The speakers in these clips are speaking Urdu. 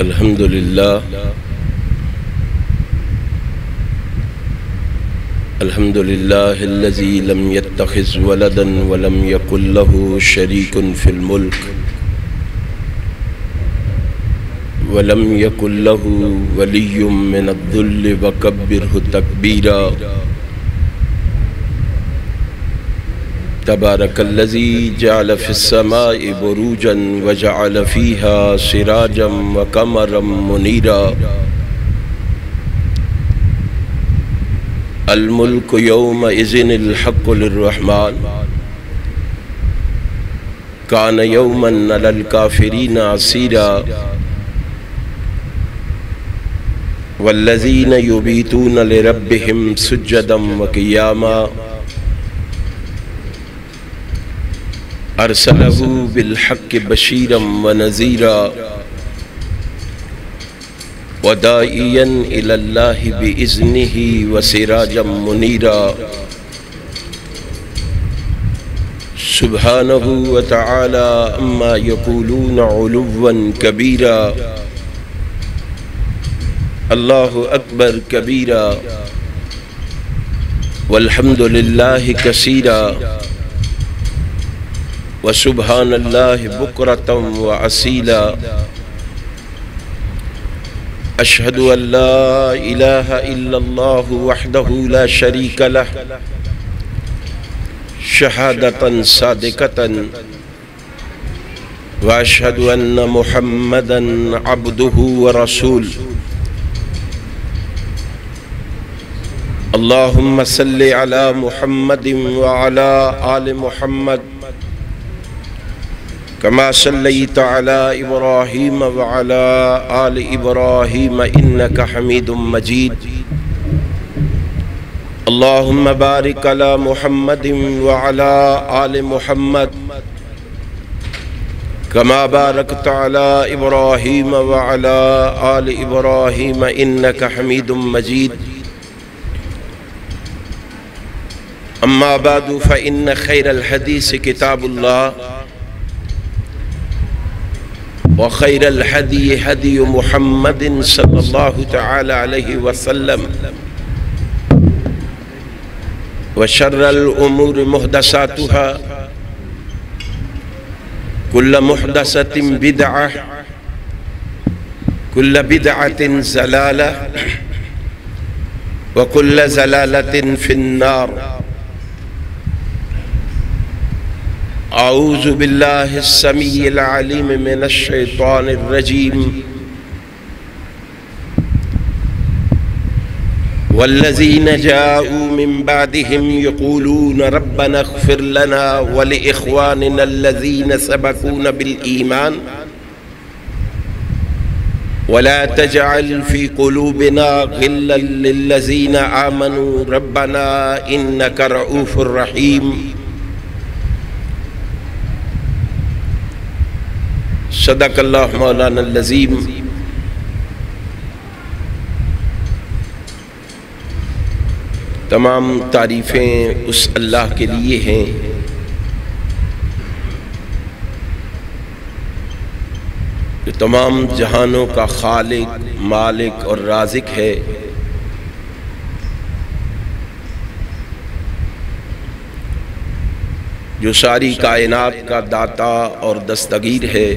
الحمد لله الحمد لله الذي لم يتخذ ولدا ولم يكن له شريك في الملك ولم يكن له ولي من الذل وكبره تكبيرا تبارك الذي جعل في السماء بروجا وجعل فيها سراجا وقمرا منيرا الملك يومئذ الحق للرحمن كان يوما على الكافرين عسيرا والذين يبيتون لربهم سجدا وقياما أرسله بالحق بشيرا ونذيرا وداعيا إلى الله بإذنه وسراجا منيرا سبحانه وتعالى عما يقولون علوا كبيرا الله أكبر كبيرا والحمد لله كثيرا وسبحان الله بكرة وأصيلا أشهد أن لا إله إلا الله وحده لا شريك له شهادة صادقة وأشهد أن محمدا عبده ورسوله اللهم صل على محمد وعلى آل محمد كما صليت على إبراهيم وعلى آل إبراهيم إنك حميد مجيد اللهم بارك على محمد وعلى آل محمد كما باركت على إبراهيم وعلى آل إبراهيم إنك حميد مجيد أما بعد فإن خير الحديث كتاب الله وخير الهدي هدي محمد صلى الله تعالى عليه وسلم وشر الأمور محدثاتها كل محدثة بدعة كل بدعة زلالة وكل زلالة في النار أعوذ بالله السميع العليم من الشيطان الرجيم والذين جاءوا من بعدهم يقولون ربنا اغفر لنا ولإخواننا الذين سبقونا بالإيمان ولا تجعل في قلوبنا غلا للذين آمنوا ربنا إنك رؤوف رحيم صدق اللہ مولانا العظیم۔ تمام تعریفیں اس اللہ کے لیے ہیں جو تمام جہانوں کا خالق، مالک اور رازق ہے، جو ساری کائنات کا داتا اور دستگیر ہے،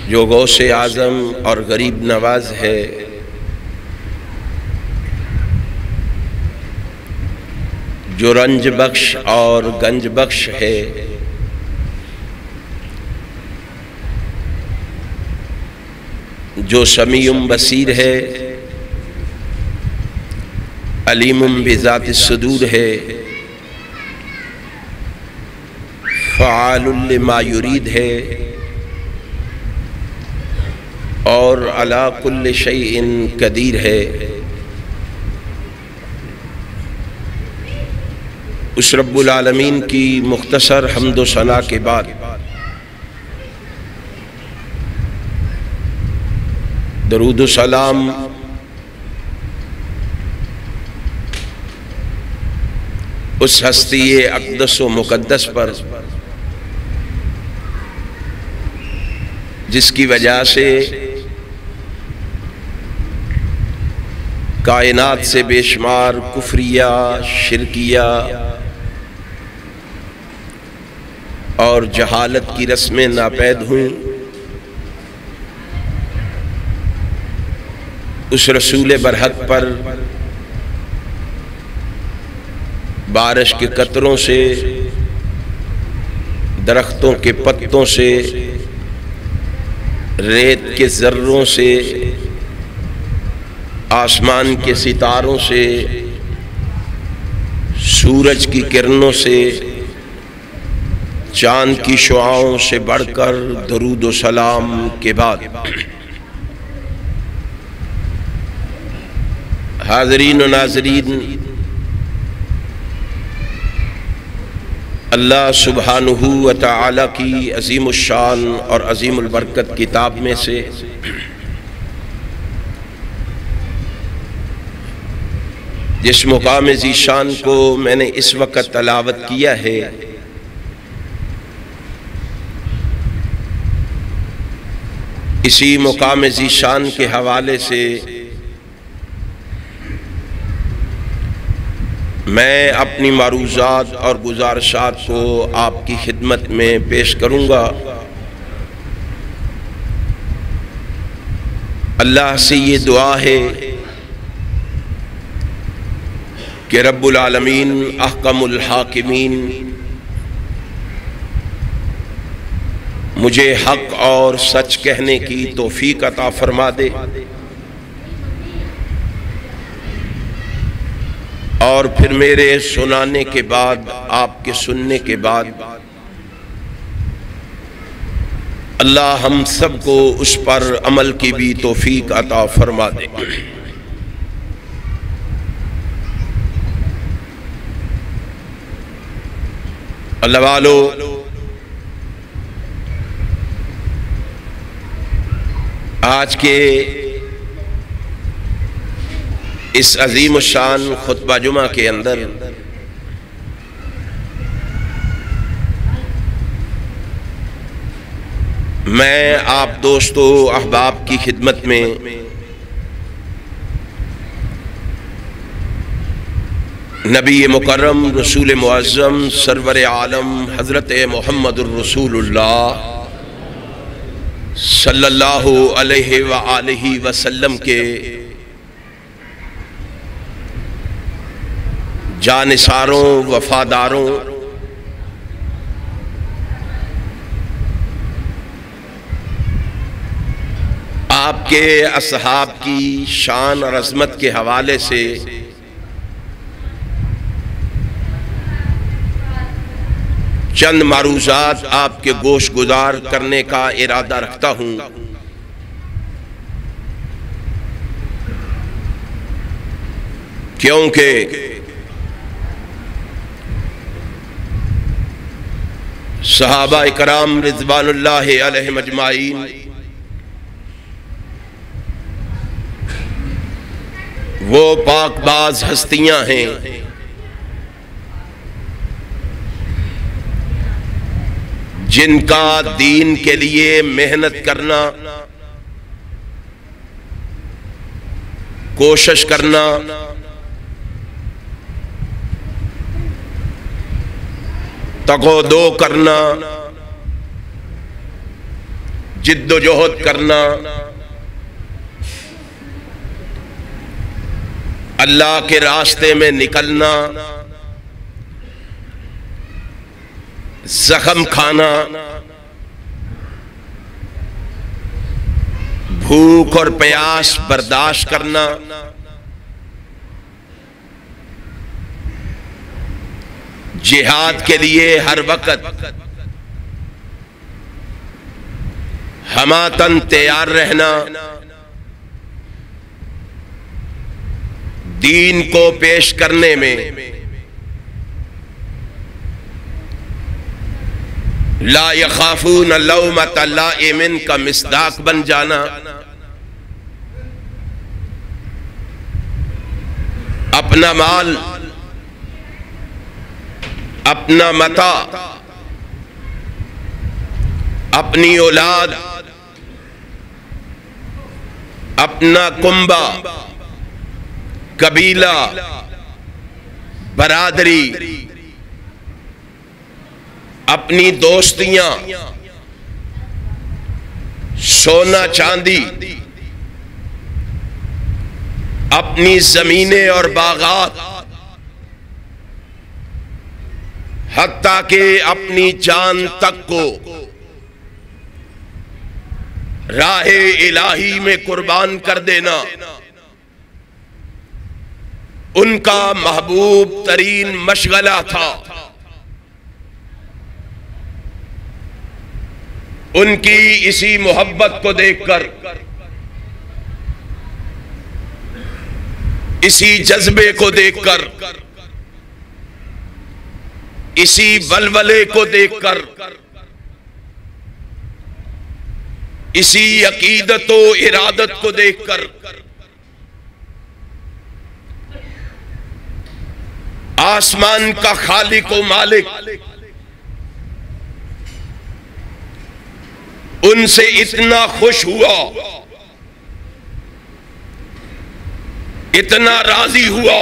جو غوث اعظم اور غریب نواز ہے، جو رنج بخش اور گنج بخش ہے، جو سمیع بصیر ہے، علیم بذات الصدور ہے، فعال لما یرید ہے، اور علی کل شیء قدیر ہے۔ اس رب العالمین کی مختصر حمد و ثنا کے بعد درود و سلام اس ہستی اقدس و مقدس پر جس کی وجہ سے کائنات سے بے شمار کفریہ، شرکیہ اور جہالت کی رسمیں ناپید ہوئیں، اس رسول برحق پر بارش کے قطروں سے، درختوں کے پتوں سے، ریت کے ذروں سے، آسمان کے ستاروں سے، سورج کی کرنوں سے، چاند کی شعاعوں سے بڑھ کر درود و سلام کے بعد حاضرین و ناظرین، اللہ سبحانہ و تعالی کی عظیم الشان اور عظیم البرکت کتاب میں سے جس مقام ذی شان کو میں نے اس وقت تلاوت کیا ہے، اسی مقام ذی شان کے حوالے سے میں اپنی معروضات اور گزارشات کو آپ کی خدمت میں پیش کروں گا۔ اللہ سے یہ دعا ہے کہ رب العالمین احکم الحاکمین مجھے حق اور سچ کہنے کی توفیق عطا فرما دے، اور پھر میرے سنانے کے بعد، آپ کے سننے کے بعد اللہ ہم سب کو اس پر عمل کی بھی توفیق عطا فرما دے۔ اللہ والو، آج کے اس عظیم الشان خطبہ جمعہ کے اندر میں آپ دوستو احباب کی خدمت میں نبی مکرم رسول معظم سرور عالم حضرت محمد الرسول اللہ صلی اللہ علیہ وآلہ وسلم کے جانثاروں، وفاداروں، آپ کے اصحاب کی شان اور عظمت کے حوالے سے چند معروضات آپ کے گوش گزار کرنے کا ارادہ رکھتا ہوں، کیونکہ صحابہ اکرام رضوان اللہ علیہم اجمعین وہ پاک باز ہستیاں ہیں جن کا دین کے لیے محنت کرنا، کوشش کرنا، تگ و دو کرنا، جد و جہد کرنا، اللہ کے راستے میں نکلنا، زخم کھانا، بھوک اور پیاس برداشت کرنا، جہاد کے لیے ہر وقت ہماتن تیار رہنا، دین کو پیش کرنے میں لا یخافون لومۃ لائم کا مصداق بن جانا، اپنا مال، اپنا متاع، اپنی اولاد، اپنا کنبہ، قبیلہ، برادری، اپنی دوستیاں، سونا چاندی، اپنی زمینیں اور باغات، حتیٰ کہ اپنی جان تک کو راہ الہی میں قربان کر دینا ان کا محبوب ترین مشغلہ تھا۔ ان کی اسی محبت کو دیکھ کر، اسی جذبے کو دیکھ کر، اسی ولولے کو دیکھ کر، اسی عقیدت و ارادت کو دیکھ کر آسمان کا خالق و مالک ان سے اتنا خوش ہوا، اتنا راضی ہوا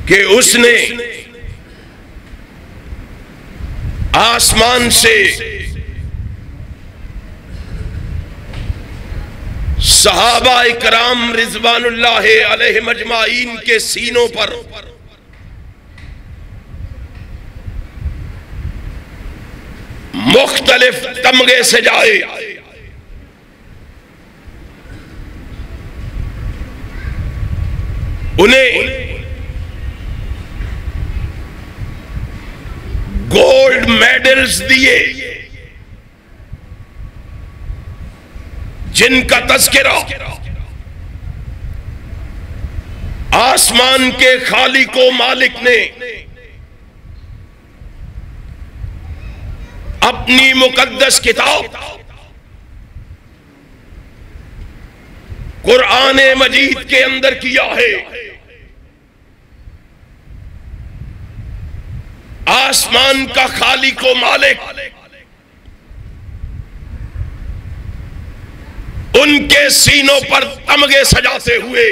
کہ اس نے آسمان سے صحابہ اکرام رضوان اللہ علیہم اجمعین کے سینوں پر مختلف تمغے سجائے، انہیں گولڈ میڈلز دیے جن کا تذکرہ آسمان کے خالق و مالک نے اپنی مقدس کتاب قرآن مجید کے اندر کیا ہے۔ آسمان کا خالق و مالک ان کے سینوں پر تمغے سجاتے ہوئے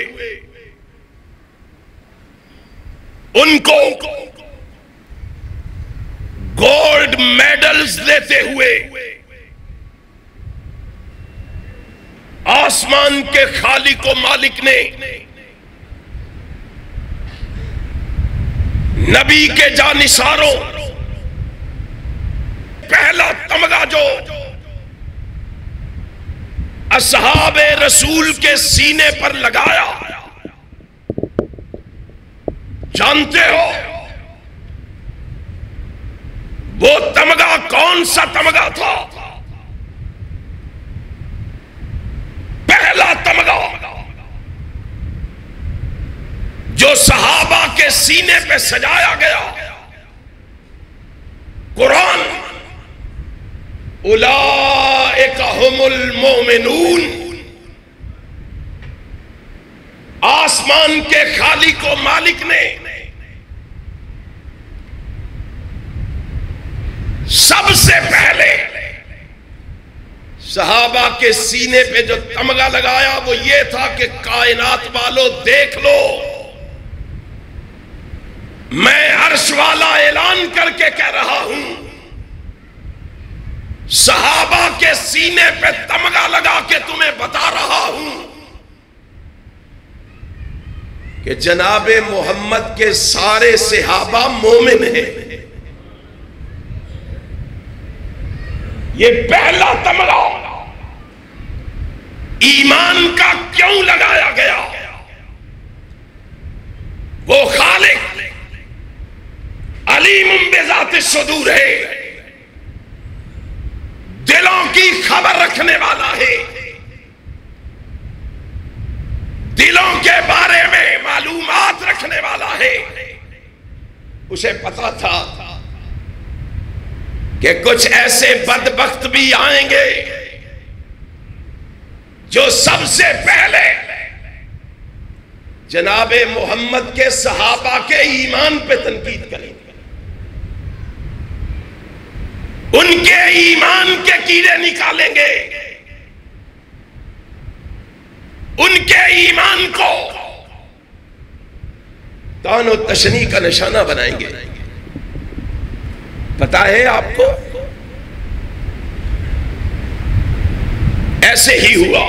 ان کو گولڈ میڈلز دیتے ہوئے آسمان کے خالق و مالک نے نبی کے جانثاروں پہلا تمغہ جو اصحاب رسول کے سینے پر لگایا، جانتے ہو وہ تمغہ کون سا تمغہ تھا؟ پہلا تمغہ جو صحابہ کے سینے پہ سجایا گیا، قرآن اولئک ھم المؤمنون، آسمان کے خالق و مالک نے سب سے پہلے صحابہ کے سینے پہ جو تمغہ لگایا وہ یہ تھا کہ کائنات والو دیکھ لو، میں عرش والا اعلان کر کے کہہ رہا ہوں، صحابہ کے سینے پہ تمغہ لگا کے تمہیں بتا رہا ہوں کہ جناب محمد کے سارے صحابہ مومن ہیں۔ یہ پہلا تمغہ ایمان کا کیوں لگایا گیا؟ وہ خالق علیم بذات الصدور ہے، دلوں کی خبر رکھنے والا ہے، دلوں کے بارے میں معلومات رکھنے والا ہے۔ اسے پتا تھا کہ کچھ ایسے بدبخت بھی آئیں گے جو سب سے پہلے جناب محمد کے صحابہ کے ایمان پہ تنقید کریں گے، ان کے ایمان کے کیڑے نکالیں گے، ان کے ایمان کو طعن و تشنیع کا نشانہ بنائیں گے۔ پتہ ہے آپ کو؟ ایسے ہی ہوا۔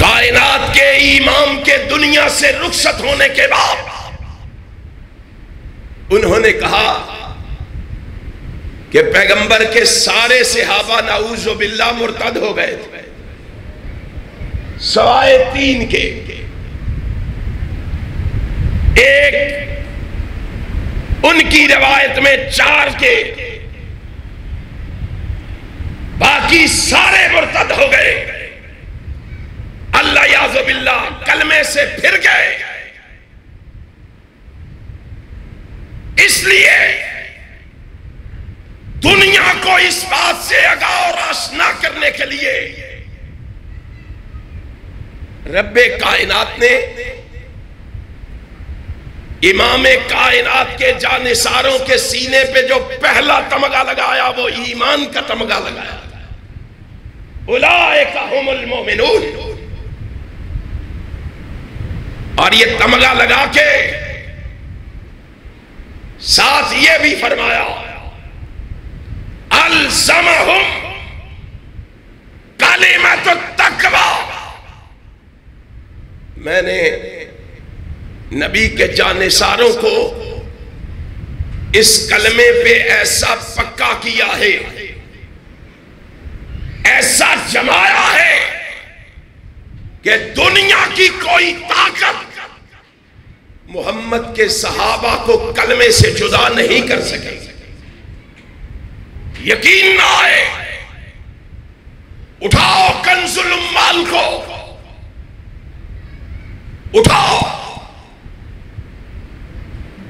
کائنات کے امام کے دنیا سے رخصت ہونے کے بعد انہوں نے کہا کہ پیغمبر کے سارے صحابہ نعوذ باللہ مرتد ہو گئے تھے سوائے 3 کے۔ ایک ان کی روایت میں 4 کے، باقی سارے مرتد ہو گئے، اللہ یعوذ باللہ کلمے سے پھر گئے۔ اس لیے دنیا کو اس بات سے آگاہ اور آشنا کرنے کے لیے رب کائنات نے امام کائنات کے جانثاروں کے سینے پہ جو پہلا تمغہ لگایا وہ ایمان کا تمغہ لگایا۔ اولئک ھم المؤمنون۔ اور یہ تمغہ لگا کے ساتھ یہ بھی فرمایا الزمہم کلمۃ التقوی۔ میں نے نبی کے جانثاروں کو اس کلمے پہ ایسا پکا کیا ہے، ایسا جمایا ہے کہ دنیا کی کوئی طاقت محمد کے صحابہ کو کلمے سے جدا نہیں کر سکے۔ یقین نہ آئے، اٹھاؤ کنز الاموال کو، اٹھاؤ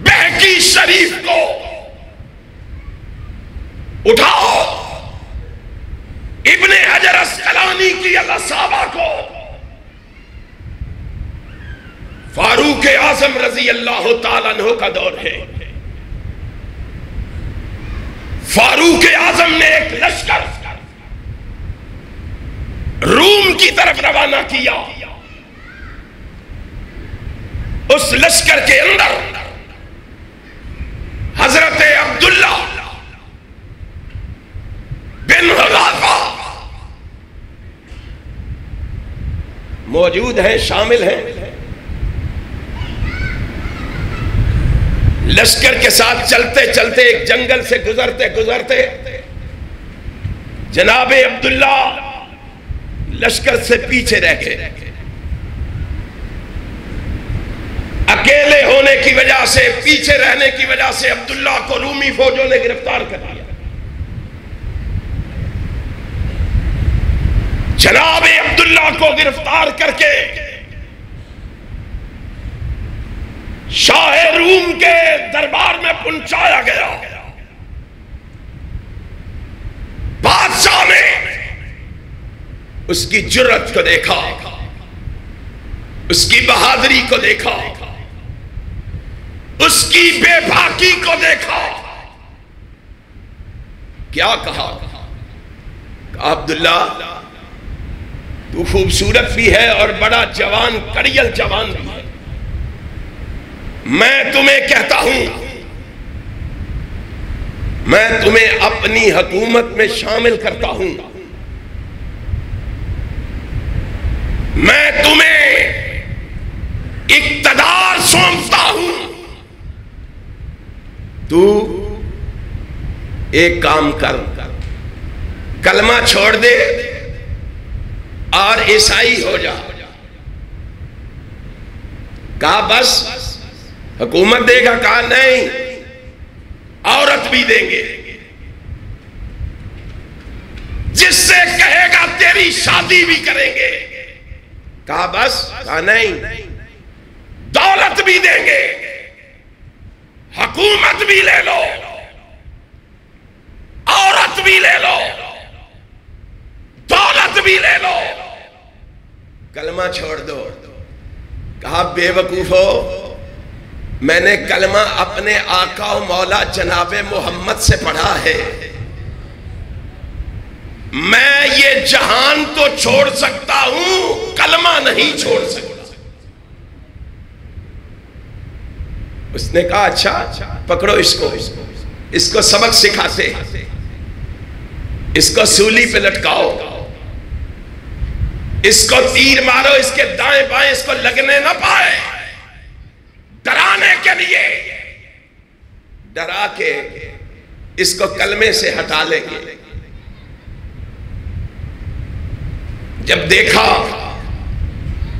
بہقی شریف کو، اٹھاؤ ابن حجر اسقلانی کی الاصابہ کو، فاروق اعظم رضی اللہ تعالیٰ عنہ کا دور ہے۔ فاروق اعظم نے ایک لشکر روم کی طرف روانہ کیا۔ اس لشکر کے اندر حضرت عبداللہ بن حذافہ موجود ہیں، شامل ہیں۔ لشکر کے ساتھ چلتے چلتے ایک جنگل سے گزرتے گزرتے جناب عبداللہ لشکر سے پیچھے رہ گئے۔ اکیلے ہونے کی وجہ سے، پیچھے رہنے کی وجہ سے عبداللہ کو رومی فوجوں نے گرفتار کر لیا۔ جناب عبداللہ کو گرفتار کر کے شاہ روم کے دربار میں پہنچایا گیا۔ بادشاہ نے اس کی جرأت کو دیکھا، اس کی بہادری کو دیکھا، اس کی بے باکی کو دیکھا۔ کیا کہا؟ عبداللہ تو خوبصورت بھی ہے اور بڑا جوان، کڑیل جوان بھی ہے، میں تمہیں کہتا ہوں میں تمہیں اپنی حکومت میں شامل کرتا ہوں، میں تمہیں اقتدار سونپتا ہوں، تو ایک کام کر، کلمہ چھوڑ دے اور عیسائی ہو جا۔ کہا بس حکومت دے گا؟ کہا نہیں، عورت بھی دیں گے، جس سے کہے گا تیری شادی بھی کریں گے۔ کہا بس؟ کہا نہیں، دولت بھی دیں گے، حکومت بھی لے لو، عورت بھی لے لو، دولت بھی لے لو، کلمہ چھوڑ دو۔ کہا بے وقوفو، میں نے کلمہ اپنے آقا و مولا جناب محمد سے پڑھا ہے، میں یہ جہان تو چھوڑ سکتا ہوں، کلمہ نہیں چھوڑ سکتا۔ اس نے کہا اچھا پکڑو اس کو سبق سکھاتے، اس کو سولی پہ لٹکاؤ، اس کو تیر مارو، اس کے دائیں بائیں اس کو لگنے نہ پائے، ڈرانے کے لیے، ڈرا کے اس کو کلمے سے ہٹا لیں گے۔ جب دیکھا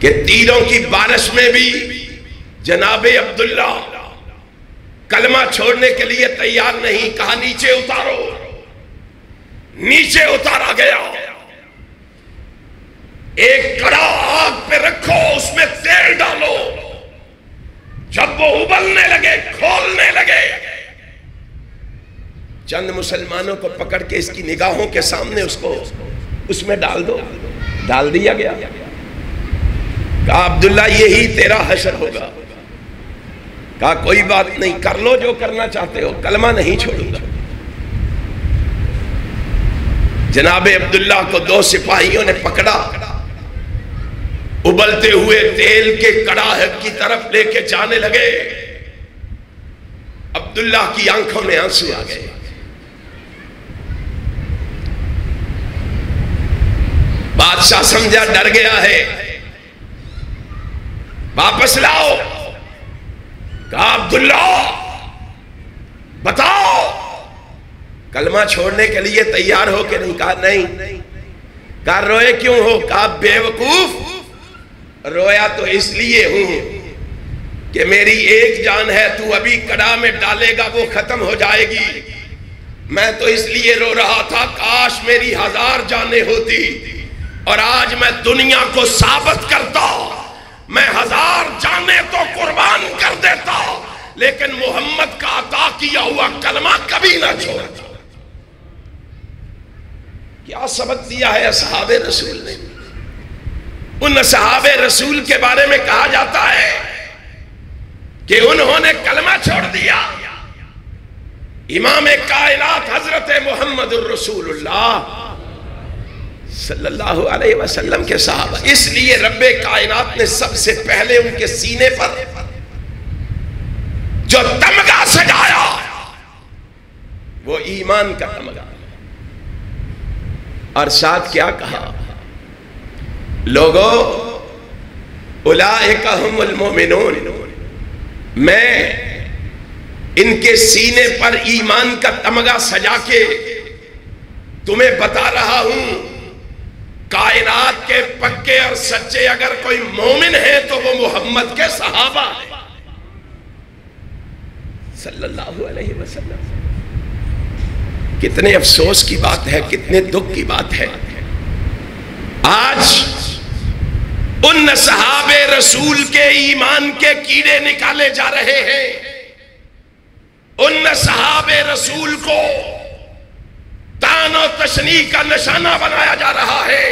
کہ تیروں کی بارش میں بھی جناب عبداللہ کلمہ چھوڑنے کے لیے تیار نہیں، کہا نیچے اتارو۔ نیچے اتارا گیا، ایک کڑا آگ پہ رکھو، اس میں تیل ڈالو، جب وہ ابلنے لگے، کھولنے لگے، چند مسلمانوں کو پکڑ کے اس کی نگاہوں کے سامنے اس میں ڈال دو۔ ڈال دیا گیا۔ کہا عبداللہ یہی تیرا حشر ہوگا۔ کہا کوئی بات نہیں، کر لو جو کرنا چاہتے ہو، کلمہ نہیں چھوڑوں گا۔ جناب عبداللہ کو دو سپاہیوں نے پکڑا، ابلتے ہوئے تیل کے کڑاہٹ کی طرف لے کے جانے لگے۔ عبداللہ کی آنکھوں میں آنسو آ گئے۔ بادشاہ سمجھا ڈر گیا ہے، واپس لاؤ۔ کہا عبداللہ بتاؤ کلمہ چھوڑنے کے لیے تیار ہو کہ نہیں؟ کہا نہیں۔ کہا روئے کیوں ہو؟ کہا بے وقوف، رویا تو اس لیے ہوں کہ میری ایک جان ہے، تو ابھی کڑا میں ڈالے گا وہ ختم ہو جائے گی۔ میں تو اس لیے رو رہا تھا کاش میری 1000 جانیں ہوتی، اور آج میں دنیا کو ثابت کرتا، میں 1000 جانیں تو قربان کر دیتا، لیکن محمد کا عطا کیا ہوا کلمہ کبھی نہ چھوڑتا۔ کیا سبق دیا ہے اصحاب رسول نے؟ ان اصحاب رسول کے بارے میں کہا جاتا ہے کہ انہوں نے کلمہ چھوڑ دیا۔ امام کائنات حضرت محمد الرسول اللہ صلی اللہ علیہ وسلم کے صحابہ، اس لیے رب کائنات نے سب سے پہلے ان کے سینے پر جو تمغہ سجایا وہ ایمان کا تمغہ، اور ساتھ کیا کہا؟ لوگو اولئک ہم المؤمنون، میں ان کے سینے پر ایمان کا تمغہ سجا کے تمہیں بتا رہا ہوں، کائنات کے پکے اور سچے اگر کوئی مومن ہے تو وہ محمد کے صحابہ ہیں صلی اللہ علیہ وسلم۔ کتنے افسوس کی بات ہے، کتنے دکھ کی بات ہے، آج ان صحاب رسول کے ایمان کے کیڑے نکالے جا رہے ہیں، ان صحاب رسول کو تان و تشنیع کا نشانہ بنایا جا رہا ہے،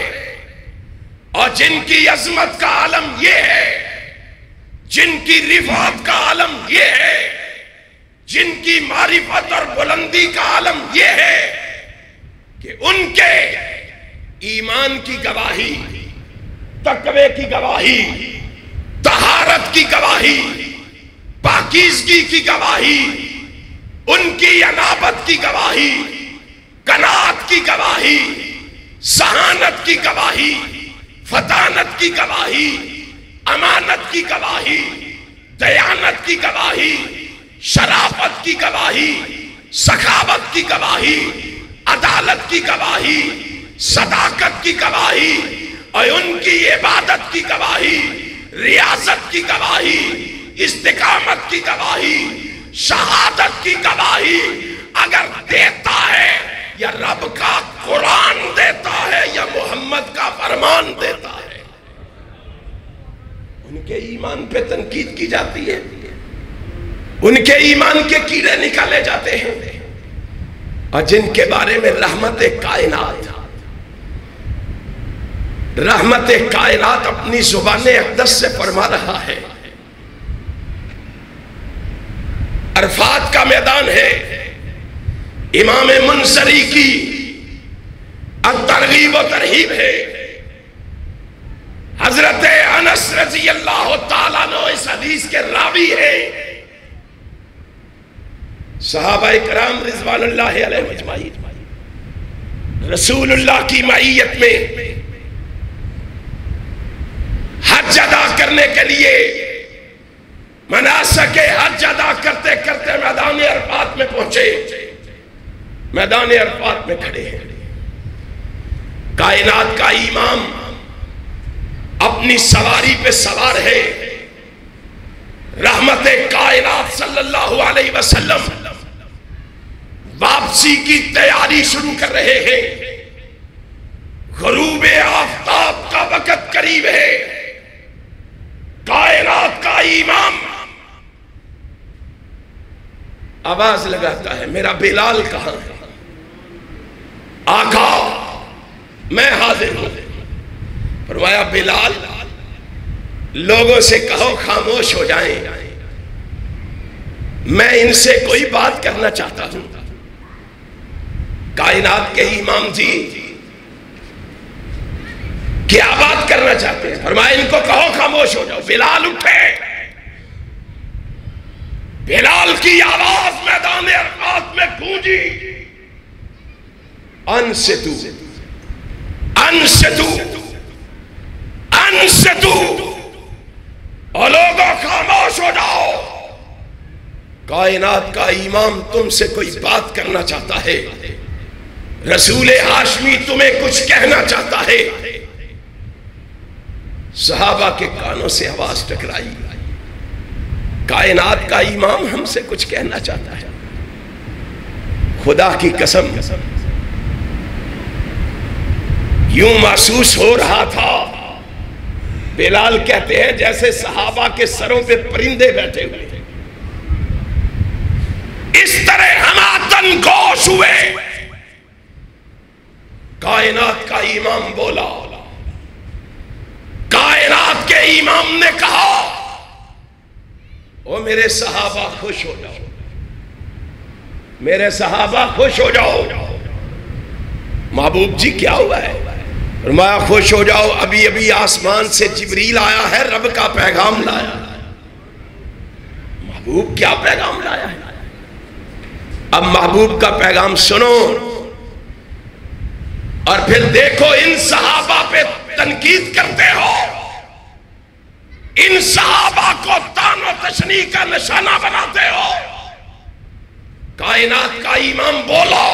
اور جن کی عظمت کا عالم یہ ہے، جن کی رفعت کا عالم یہ ہے، جن کی معرفت اور بلندی کا عالم یہ ہے کہ ان کے ایمان کی گواہی، تقوی کی گواہی، طہارت کی گواہی، پاکیزگی کی گواہی، ان کی انابت کی گواہی، قناعت کی گواہی، سہانت کی گواہی، فطانت کی گواہی، امانت کی گواہی، دیانت کی گواہی، شرافت کی گواہی، سخاوت کی گواہی، عدالت کی گواہی، صداقت کی گواہی، اور ان کی عبادت کی گواہی، ریاضت کی گواہی، استقامت کی گواہی، شہادت کی گواہی اگر دیتا ہے، یا رب کا قرآن دیتا ہے یا محمد کا فرمان دیتا ہے، ان کے ایمان پہ تنقید کی جاتی ہے، ان کے ایمان کے کیڑے نکالے جاتے ہیں، اور جن کے بارے میں رحمت کائنات اپنی زبان اقدس سے فرما رہا ہے۔ عرفات کا میدان ہے، امام منصری کی ترغیب و ترہیب ہے۔ حضرت انس رضی اللہ تعالیٰ عنہ اس حدیث کے راوی ہیں۔ صحابہ کرام رضوان اللہ علیہ اجمعین رسول اللہ کی معیت میں حج ادا کرنے کے لیے مناسک حج ادا کرتے کرتے میدان عرفات میں پہنچے، میدان عرفات میں کھڑے ہیں۔ کائنات کا امام اپنی سواری پہ سوار ہے، رحمت کائنات صلی اللہ علیہ وسلم واپسی کی تیاری شروع کر رہے ہیں۔ غروب آفتاب کا وقت قریب ہے۔ کائنات کا امام آواز لگاتا ہے، میرا بلال کہاں ہے؟ آقا میں حاضر ہوں۔ فرمایا بلال لوگوں سے کہو خاموش ہو جائیں، میں ان سے کوئی بات کرنا چاہتا ہوں۔ کائنات کے امام جی کیا بات کرنا چاہتے ہیں؟ فرمایا ان کو کہو خاموش ہو جاؤ۔ بلال اٹھے، بلال کی آواز میدان عرفات میں گونجی، انصتو انصتو انصتو، اور لوگوں خاموش ہو جاؤ، کائنات کا امام تم سے کوئی بات کرنا چاہتا ہے، رسول ہاشمی تمہیں کچھ کہنا چاہتا ہے۔ صحابہ کے کانوں سے آواز ٹکرائی، کائنات کا امام ہم سے کچھ کہنا چاہتا ہے۔ خدا کی قسم یوں محسوس ہو رہا تھا، بلال کہتے ہیں جیسے صحابہ کے سروں پہ پرندے بیٹھے ہوئے تھے، اس طرح ہماتن گوش ہوئے۔ کائنات کا امام بولا، کائنات کے امام نے کہا او میرے صحابہ خوش ہو جاؤ، میرے صحابہ خوش ہو جاؤ۔ محبوب جی کیا ہوا ہے؟ فرمایا خوش ہو جاؤ، ابھی ابھی آسمان سے جبریل آیا ہے، رب کا پیغام لایا ہے۔ محبوب کیا پیغام لایا ہے؟ اب محبوب کا پیغام سنو اور پھر دیکھو ان صحابہ پہ تنقید کرتے ہو، ان صحابہ کو طعن و تشنیع کا نشانہ بناتے ہو۔ کائنات کا امام بولا،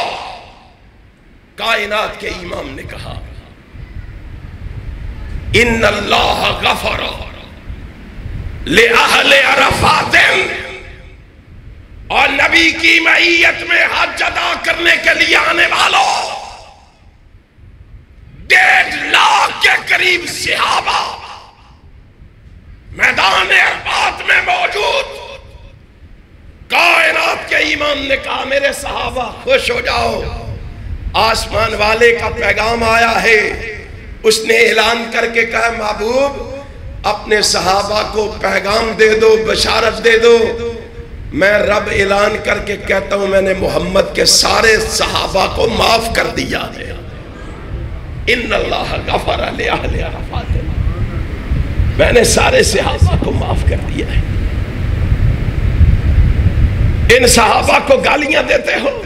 کائنات کے امام نے کہا ان اللہ غفر لأہل عرفات، اور نبی کی معیت میں حج ادا کرنے کے لیے آنے والوں 1.5 لاکھ کے قریب صحابہ میدان عرفات میں موجود۔ کائنات کے امام نے کہا میرے صحابہ خوش ہو جاؤ، آسمان والے کا پیغام آیا ہے۔ اس نے اعلان کر کے کہا محبوب اپنے صحابہ کو پیغام دے دو، بشارت دے دو، میں رب اعلان کر کے کہتا ہوں میں نے محمد کے سارے صحابہ کو معاف کر دیا ہے۔ ان اللہ غفر لأہل عرفات، میں نے سارے صحابہ کو معاف کر دیا ہے۔ ان صحابہ کو گالیاں دیتے ہو،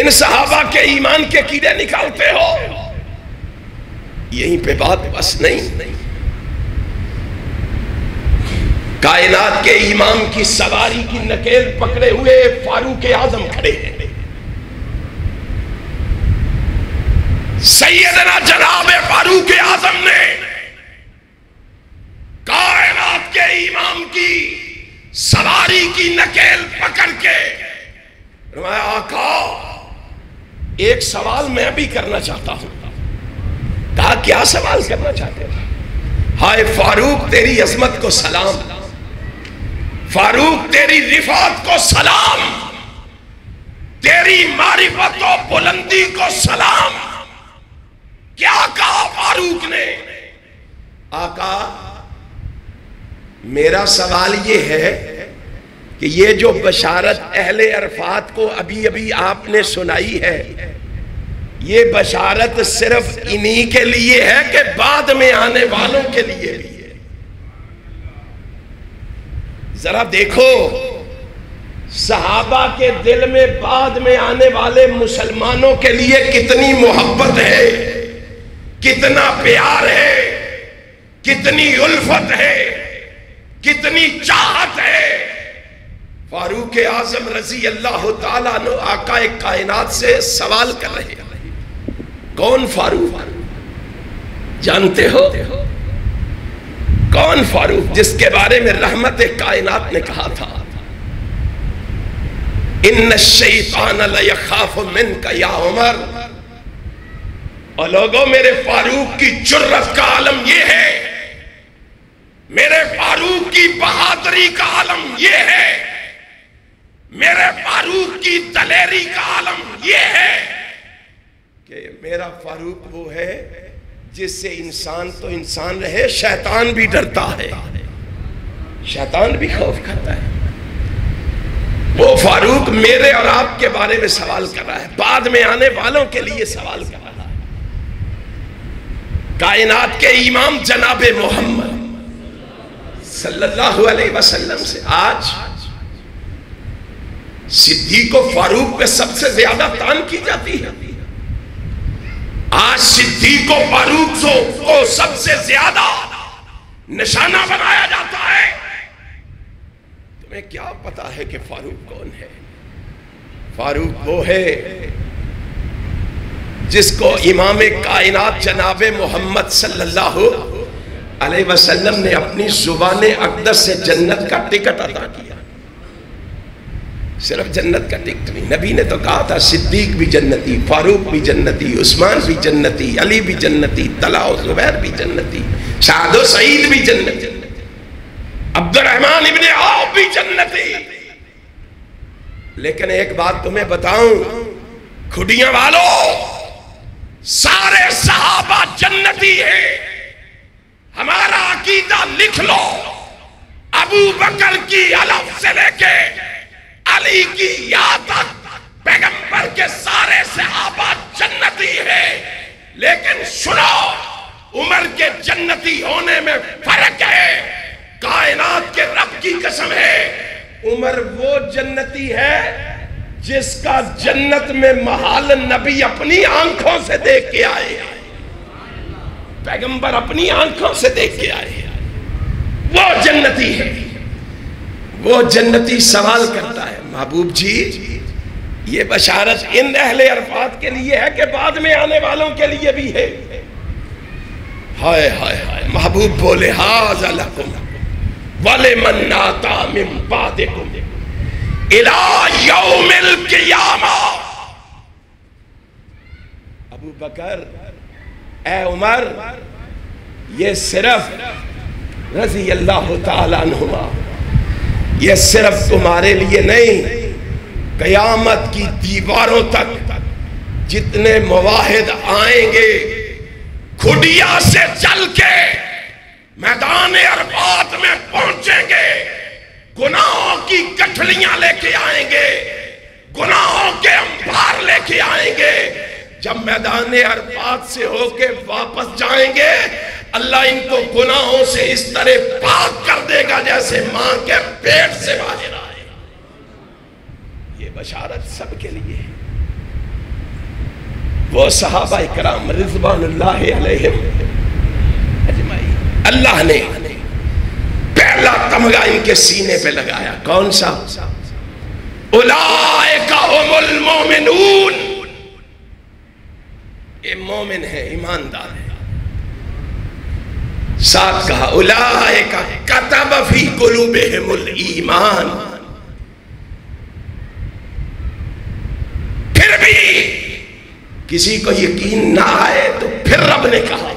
ان صحابہ کے ایمان کے کیڑے نکالتے ہو، یہیں پہ بات بس نہیں۔ کائنات کے امام کی سواری کی نکیل پکڑے ہوئے فاروق اعظم کھڑے ہیں۔ سیدنا جناب فاروق اعظم نے کائنات کے امام کی سواری کی نکیل پکڑ کے فرمایا آقا ایک سوال میں بھی کرنا چاہتا ہوں۔ کہا کیا سوال کرنا چاہتے ہیں؟ ہائے فاروق تیری عظمت کو سلام، فاروق تیری رفعت کو سلام، تیری معرفت و بلندی کو سلام۔ کیا کہا فاروق نے؟ آقا میرا سوال یہ ہے کہ یہ جو بشارت اہل عرفات کو ابھی ابھی آپ نے سنائی ہے، یہ بشارت صرف انہی کے لیے ہے کہ بعد میں آنے والوں کے لیے بھی ہے؟ ذرا دیکھو صحابہ کے دل میں بعد میں آنے والے مسلمانوں کے لیے کتنی محبت ہے، کتنا پیار ہے، کتنی الفت ہے، کتنی چاہت ہے۔ فاروق اعظم رضی اللہ تعالیٰ عنہ آقا کائنات سے سوال کر رہے ہیں، کون فاروق؟ جانتے ہو کون فاروق؟ جس کے بارے میں رحمت کائنات نے کہا تھا ان الشیطان لیخاف منک یا عمر۔ اور لوگوں، میرے فاروق کی جرت کا عالم یہ ہے، میرے فاروق کی بہادری کا عالم یہ ہے، میرے فاروق کی دلیری کا عالم یہ ہے کہ میرا فاروق وہ ہے جس سے انسان تو انسان رہے، شیطان بھی ڈرتا ہے، شیطان بھی خوف کرتا ہے۔ وہ فاروق میرے اور آپ کے بارے میں سوال کر رہا ہے، بعد میں آنے والوں کے لیے سوال کر رہا ہے۔ کائنات کے امام جناب محمد صلی اللہ علیہ وسلم سے آج صدیق و فاروق پہ سب سے زیادہ تان کی جاتی ہے۔ آج صدیق و فاروق کو سب سے زیادہ نشانہ بنایا جاتا ہے۔ تمہیں کیا پتا ہے کہ فاروق کون ہے؟ فاروق وہ ہے جس کو امام کائنات جناب محمد صلی اللہ علیہ وسلم نے اپنی زبان اقدس سے جنت کا ٹکٹ عطا کیا۔ صرف جنت کا ٹکٹ نہیں، نبی نے تو کہا تھا صدیق بھی جنتی، فاروق بھی جنتی، عثمان بھی جنتی، علی بھی جنتی، طلحہ و زبیر بھی جنتی، سعد و سعید بھی جنتی، عبد الرحمن ابن عوف بھی جنتی۔ لیکن ایک بات تمہیں بتاؤں کھڈیاں والوں، سارے صحابہ جنتی ہیں۔ ہمارا عقیدہ لکھ لو، ابو بکر کی الف سے لے کے علی کی یا تک پیغمبر کے سارے صحابہ جنتی ہیں۔ لیکن سنو، عمر کے جنتی ہونے میں فرق ہے۔ کائنات کے رب کی قسم ہے، عمر وہ جنتی ہے جس کا جنت میں محل نبی اپنی آنکھوں سے دیکھ کے آئے، پیغمبر اپنی آنکھوں سے دیکھ کے آئے، وہ جنتی ہے۔ وہ جنتی سوال کرتا ہے، محبوب جی یہ بشارت ان اہل عرفات کے لیے ہے کہ بعد میں آنے والوں کے لیے بھی ہے؟ ہائے ہائے ہائے، محبوب بولے ھذا لکم ولمن آتی من بعدکم الی یوم القیامہ۔ ابو بکر، اے عمر، یہ صرف رضی اللہ تعالیٰ عنہما، یہ صرف تمہارے لیے نہیں، قیامت کی دیواروں تک جتنے مواحد آئیں گے کھڈیا سے چل کے میدان عرفات میں پہنچیں گے، گناہوں کی گٹھلیاں لے کے آئیں گے، گناہوں کے انبار لے کے آئیں گے۔ جب میدان عرفات سے ہو کے واپس جائیں گے، اللہ ان کو گناہوں سے اس طرح پاک کر دے گا جیسے ماں کے پیٹ سے باہر آئے۔ یہ بشارت سب کے لیے ہے۔ وہ صحابہ اکرام رضوان اللہ علیہم اجمعین، اللہ نے پہلا تمغہ ان کے سینے پہ لگایا، کون سا؟ اولئک ھم المؤمنون، یہ مومن ہے، ایماندار ہے۔ ساتھ کہا اولئک کتب فی قلوبہم الایمان۔ پھر بھی کسی کو یقین نہ آئے تو پھر رب نے کہا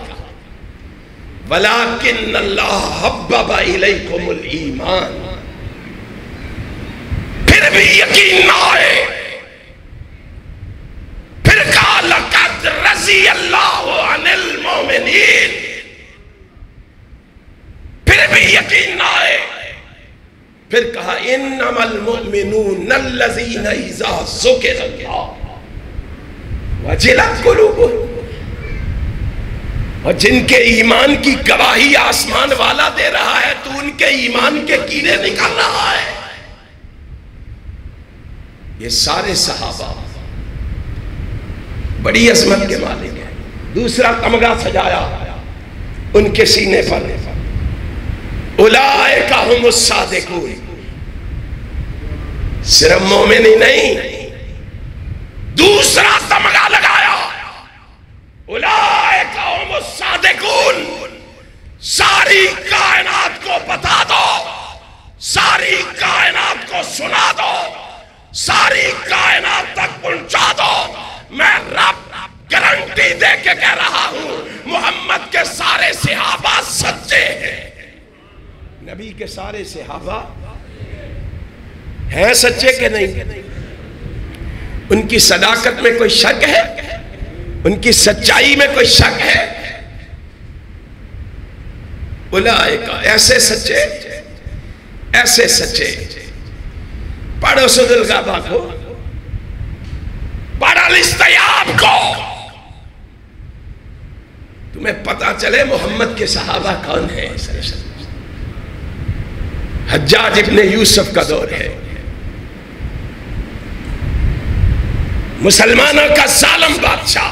وَلَٰكِنَّ اللَّهَ حَبَّبَ إِلَيْكُمُ الْإِيمَانَ۔ پھر بھی یقین نہ آئے، پھر کہا لَقَدْ رَضِيَ اللَّهُ عَنِ الْمُؤْمِنِينَ۔ پھر بھی یقین نہ آئے، پھر کہا إِنَّمَا الْمُؤْمِنُونَ الَّذِينَ إِذَا ذُكِرَ اللَّهُ وجلت قلوبہم، اور جن کے ایمان کی گواہی آسمان والا دے رہا ہے تو ان کے ایمان کے کیڑے نکال رہا ہے۔ یہ سارے صحابہ بڑی عظمت کے مالک ہیں۔ دوسرا تمغہ سجایا ان کے سینے پر، اولئک ھم الصادقون۔ صرف مومن ہی نہیں، دوسرا تمغہ لگایا، اولئک ھم الصادقون۔ ساری کائنات کو بتا دو، ساری کائنات کو سنا دو، ساری کائنات تک پہنچا دو، میں رب گارنٹی دے کے کہہ رہا ہوں محمد کے سارے صحابہ سچے ہیں۔ نبی کے سارے صحابہ ہیں سچے کہ نہیں؟ ان کی صداقت میں کوئی شک ہے؟ ان کی سچائی میں کوئی شک ہے؟ اولئک، ایسے سچے، ایسے سچے۔ پڑھو سورۃ الغابہ کو، پڑھو الاستیاب کو، تمہیں پتا چلے محمد کے صحابہ کون ہیں۔ حجاج ابن یوسف کا دور ہے، مسلمانوں کا ظالم بادشاہ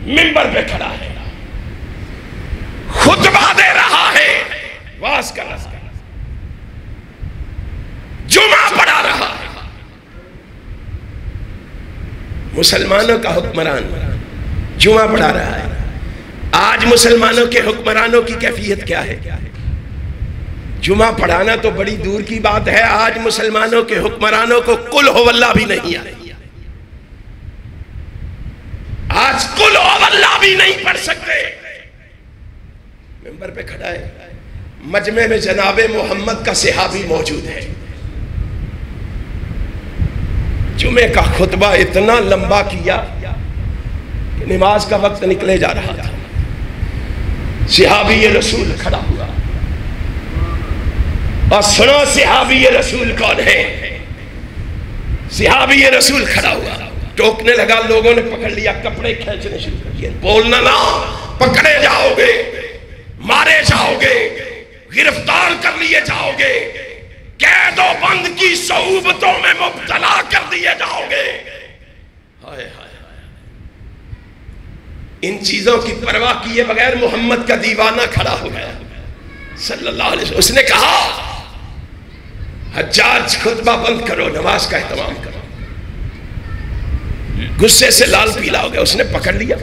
منبر پہ کھڑا ہے، خطبہ دے رہا ہے، واز کر رہا ہے، جمعہ پڑھا رہا ہے۔ مسلمانوں کا حکمران جمعہ پڑھا رہا ہے۔ آج مسلمانوں کے حکمرانوں کی کیفیت کیا ہے؟ جمعہ پڑھانا تو بڑی دور کی بات ہے، آج مسلمانوں کے حکمرانوں کو قل ہو اللہ بھی نہیں آئے، آج قل ہو اللہ بھی نہیں پڑھ سکتے۔ منبر پہ کھڑا ہے، مجمع میں جناب محمد کا صحابی موجود ہے، جمعہ کا خطبہ اتنا لمبا کیا کہ نماز کا وقت نکلے جا رہا تھا۔ صحابی رسول کھڑا ہوا، اور سنو صحابی رسول کون ہے؟ صحابی رسول کھڑا ہوا، ٹوکنے لگا، لوگوں نے پکڑ لیا، کپڑے کھینچنے شروع کر دیے، بولنا نہ، پکڑے جاؤ گے، مارے جاؤ گے، گرفتار کر لیے جاؤ گے، قید و بند کی صعوبتوں میں مبتلا کر دیے جاؤ گے۔ ہائے ہائے، ان چیزوں کی پرواہ کیے بغیر محمد کا دیوانہ کھڑا ہو گیا صلی اللہ علیہ وسلم۔ اس نے کہا حجاج خطبہ بند کرو، نماز کا اہتمام کرو۔ غصے سے لال پیلا ہو گیا، اس نے پکڑ لیا،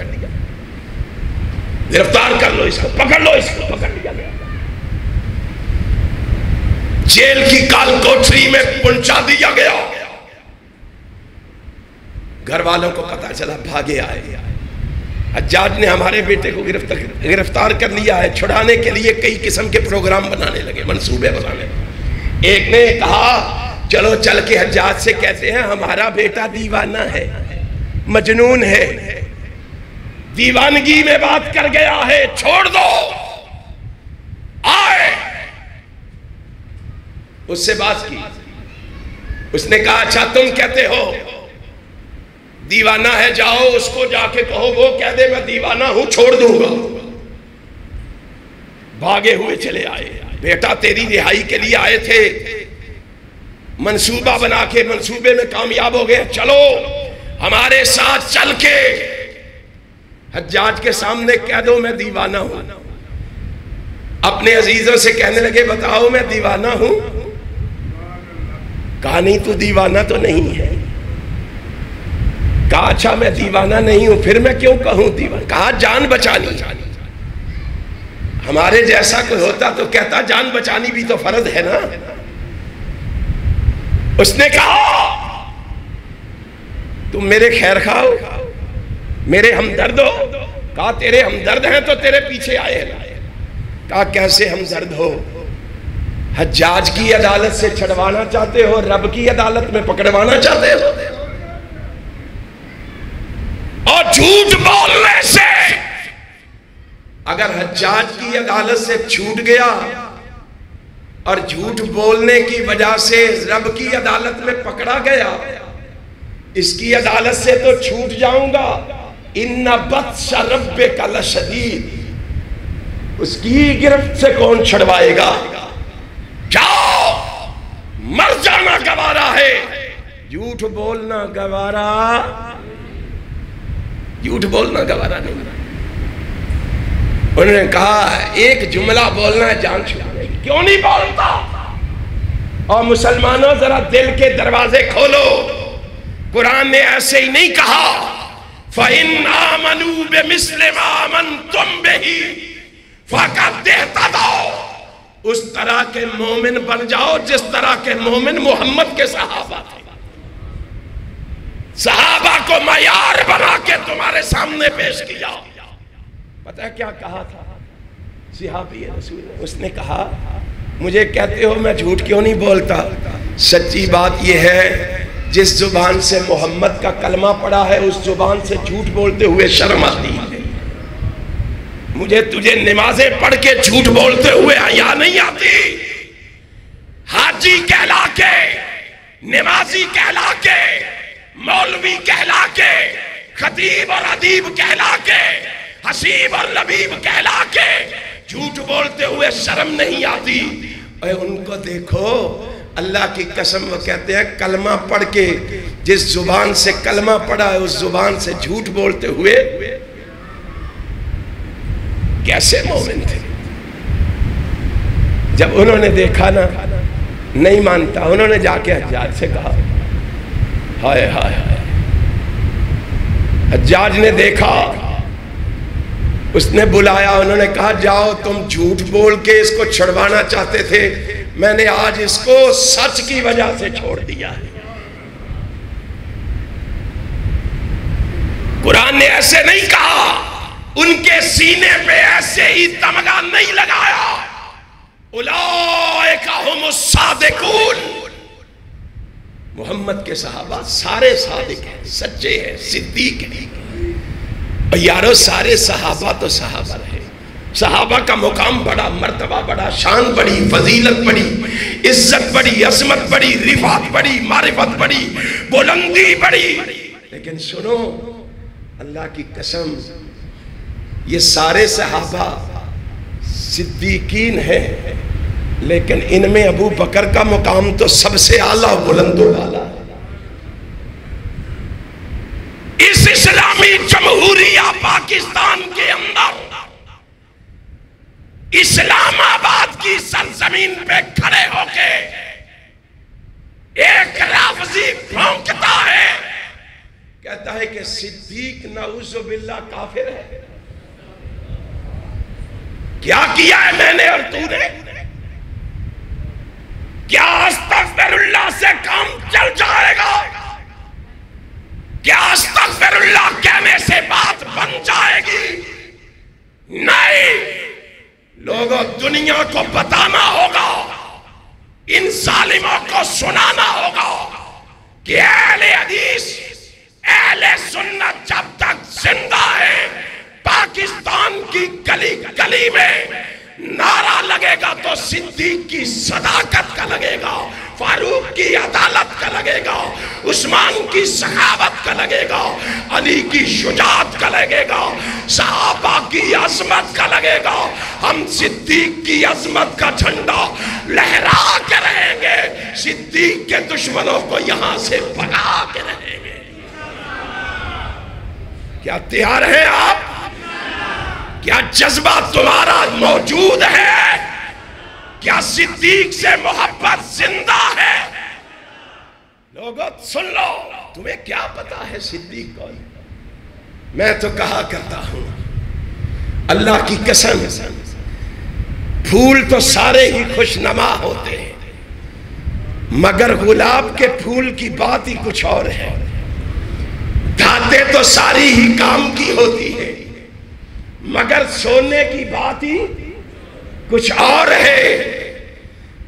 گرفتار کر لو اس کو، پکڑ لو اس کو، پکڑ لیا گیا، جیل کی کال کوٹری میں پہنچا دیا گیا۔ گھر والوں کو پتا چلا، بھاگے آئے، حجاج نے ہمارے بیٹے کو گرفتار کر لیا ہے، چھڑانے کے لیے کئی قسم کے پروگرام بنانے لگے، منصوبے بنانے لگے۔ ایک نے کہا چلو چل کے حجاج سے کہتے ہیں ہمارا بیٹا دیوانہ ہے، مجنون ہے، دیوانگی میں بات کر گیا ہے، چھوڑ دو۔ آئے، اس سے بات کی، اس نے کہا اچھا تم کہتے ہو دیوانہ ہے، جاؤ اس کو جا کے کہو، وہ کہہ دے میں دیوانہ ہوں، چھوڑ دوں گا۔ بھاگے ہوئے چلے آئے، بیٹا تیری رہائی کے لیے آئے تھے، منصوبہ بنا کے منصوبے میں کامیاب ہو گئے، چلو ہمارے ساتھ چل کے حجاج کے سامنے کہہ دو میں دیوانہ ہوں۔ اپنے عزیزوں سے کہنے لگے بتاؤ میں دیوانہ ہوں؟ کہا نہیں تو دیوانہ تو نہیں ہے۔ کہا اچھا میں دیوانہ نہیں ہوں، پھر میں کیوں کہوں دیوانہ؟ کہا جان بچانی، ہمارے جیسا کوئی ہوتا تو کہتا جان بچانی بھی تو فرض ہے نا۔ اس نے کہا تم میرے خیر خواہ ہو، میرے ہمدرد ہو؟ کہا تیرے ہمدرد ہیں تو تیرے پیچھے آئے ہیں۔ کہا کیسے ہمدرد ہو؟ حجاج کی عدالت سے چھڑوانا چاہتے ہو، رب کی عدالت میں پکڑوانا چاہتے ہو؟ اور جھوٹ بولنے سے اگر حجاج کی عدالت سے چھوٹ گیا اور جھوٹ بولنے کی وجہ سے رب کی عدالت میں پکڑا گیا اس کی عدالت سے تو چھوٹ جاؤں گا، ان بطش ربک لشدید، اس کی گرفت سے کون چھڑوائے گا؟ جاؤ، مر جانا گوارا ہے، جھوٹ بولنا گوارا، جھوٹ بولنا گوارا نہیں۔ انہوں نے کہا ایک جملہ بولنا ہے جان چھڑانے کی، کیوں نہیں بولتا؟ اور مسلمانوں ذرا دل کے دروازے کھولو، قرآن نے ایسے ہی نہیں کہا فَإِنْ آمَنُوا بِمِثْلِ مَا آمَنْتُمْ بِهِ فَقَدْ اهْتَدَوْا، اس طرح کے مومن بن جاؤ جس طرح کے مومن محمد کے صحابہ تھے۔ صحابہ کو معیار بنا کے تمہارے سامنے پیش کیا۔ پتہ ہے کیا کہا تھا صحابی رسول نے؟ اس نے کہا مجھے کہتے ہو میں جھوٹ کیوں نہیں بولتا، سچی بات یہ ہے جس زبان سے محمد کا کلمہ پڑا ہے اس زبان سے جھوٹ بولتے ہوئے شرم آتی ہے۔ مجھے تجھے نمازیں پڑھ کے جھوٹ بولتے ہوئے حیا نہیں آتی؟ حاجی کہلا کے، نمازی کہلا کے، مولوی کہلا کے، خطیب اور ادیب کہلا کے، حسیب اور لبیب کہلا کے جھوٹ بولتے ہوئے شرم نہیں آتی؟ اے ان کو دیکھو، اللہ کی قسم وہ کہتے ہیں کلمہ پڑھ کے جس زبان سے کلمہ پڑھا ہے اس زبان سے جھوٹ بولتے ہوئے کیسے مومن تھے۔ جب انہوں نے دیکھا نا نہیں مانتا، انہوں نے جا کے حجاج سے کہا ہائے ہائے ہائے۔ حجاج نے دیکھا، اس نے بلایا، انہوں نے کہا جاؤ تم جھوٹ بول کے اس کو چھڑوانا چاہتے تھے، میں نے آج اس کو سچ کی وجہ سے چھوڑ دیا ہے۔ قرآن نے ایسے نہیں کہا، ان کے سینے پہ ایسے ہی تمغہ نہیں لگایا اولئک ھم الصادقون۔ محمد کے صحابہ سارے صادق ہیں، سچے ہیں، صدیق ہیں۔ یارو سارے صحابہ تو صحابہ رہے، صحابہ کا مقام بڑا، مرتبہ بڑا، شان بڑی، فضیلت بڑی، عزت بڑی، عظمت بڑی، رفعت بڑی، معرفت بڑی، بلندی بڑی۔ لیکن سنو اللہ کی قسم، یہ سارے صحابہ صدیقین ہیں، لیکن ان میں ابو بکر کا مقام تو سب سے اعلیٰ بلند و بالا ہے۔ اس اسلامی جمہوریہ پاکستان کے اندر اسلام آباد کی سرزمین پہ کھڑے ہو کے ایک لفظی بھونکتا ہے، کہتا ہے کہ صدیق نعوذ باللہ کافر ہے۔ کیا کیا ہے میں نے اور تو نے؟ کیا استغفر اللہ سے کام چل جائے گا؟ کیا استغفر اللہ کہنے سے بات بن جائے گی؟ نہیں، لوگوں دنیا کو بتانا ہوگا، ان ظالموں کو سنانا ہوگا کہ اہل حدیث، اہل سنت جب تک زندہ ہے پاکستان کی گلی گلی میں نعرہ لگے گا تو صدیق کی صداقت کا لگے گا، فاروق کی عدالت کا لگے گا، عثمان کی سخاوت کا لگے گا، علی کی شجاعت کا لگے گا، صحابہ کی عظمت کا لگے گا۔ ہم صدیق کی عظمت کا جھنڈا لہرا کے رہیں گے، صدیق کے دشمنوں کو یہاں سے بھگا کے رہیں گے۔ کیا تیار ہیں آپ؟ کیا جذبہ تمہارا موجود ہے؟ کیا صدیق سے محبت زندہ ہے؟ لوگوں سن لو، تمہیں کیا پتا ہے صدیق کون؟ میں تو کہا کرتا ہوں اللہ کی قسم، پھول تو سارے ہی خوش نما ہوتے ہیں، مگر گلاب کے پھول کی بات ہی کچھ اور ہے۔ دھاتیں تو ساری ہی کام کی ہوتی ہے، مگر سونے کی بات ہی کچھ اور ہے۔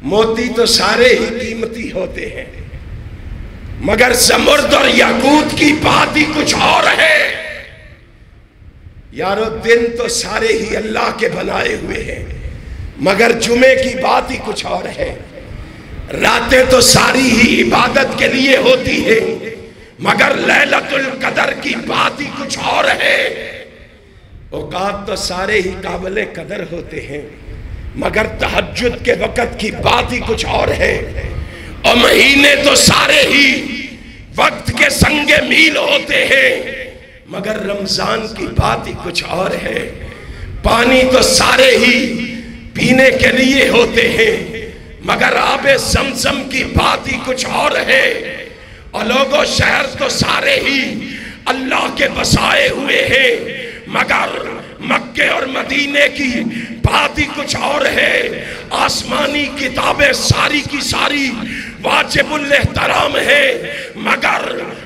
موتی تو سارے ہی قیمتی ہوتے ہیں، مگر زمرد اور یاقوت کی بات ہی کچھ اور ہے۔ یارو دن تو سارے ہی اللہ کے بنائے ہوئے ہیں، مگر جمعے کی بات ہی کچھ اور ہے۔ راتیں تو ساری ہی عبادت کے لیے ہوتی ہیں، مگر لیلۃ القدر کی بات ہی کچھ اور ہے۔ اوقات تو سارے ہی قابل قدر ہوتے ہیں، مگر تہجد کے وقت کی بات ہی کچھ اور ہے، اور مہینے تو سارے ہی وقت کے سنگ میل ہوتے ہیں، مگر رمضان کی بات ہی کچھ اور ہے۔ پانی تو سارے ہی پینے کے لیے ہوتے ہیں، مگر آب زمزم کی بات ہی کچھ اور ہے، اور لوگوں شہر تو سارے ہی اللہ کے بسائے ہوئے ہیں، مگر مکے اور مدینے کی بات ہی کچھ اور ہے۔ آسمانی کتابیں ساری کی ساری واجب الاحترام ہے، مگر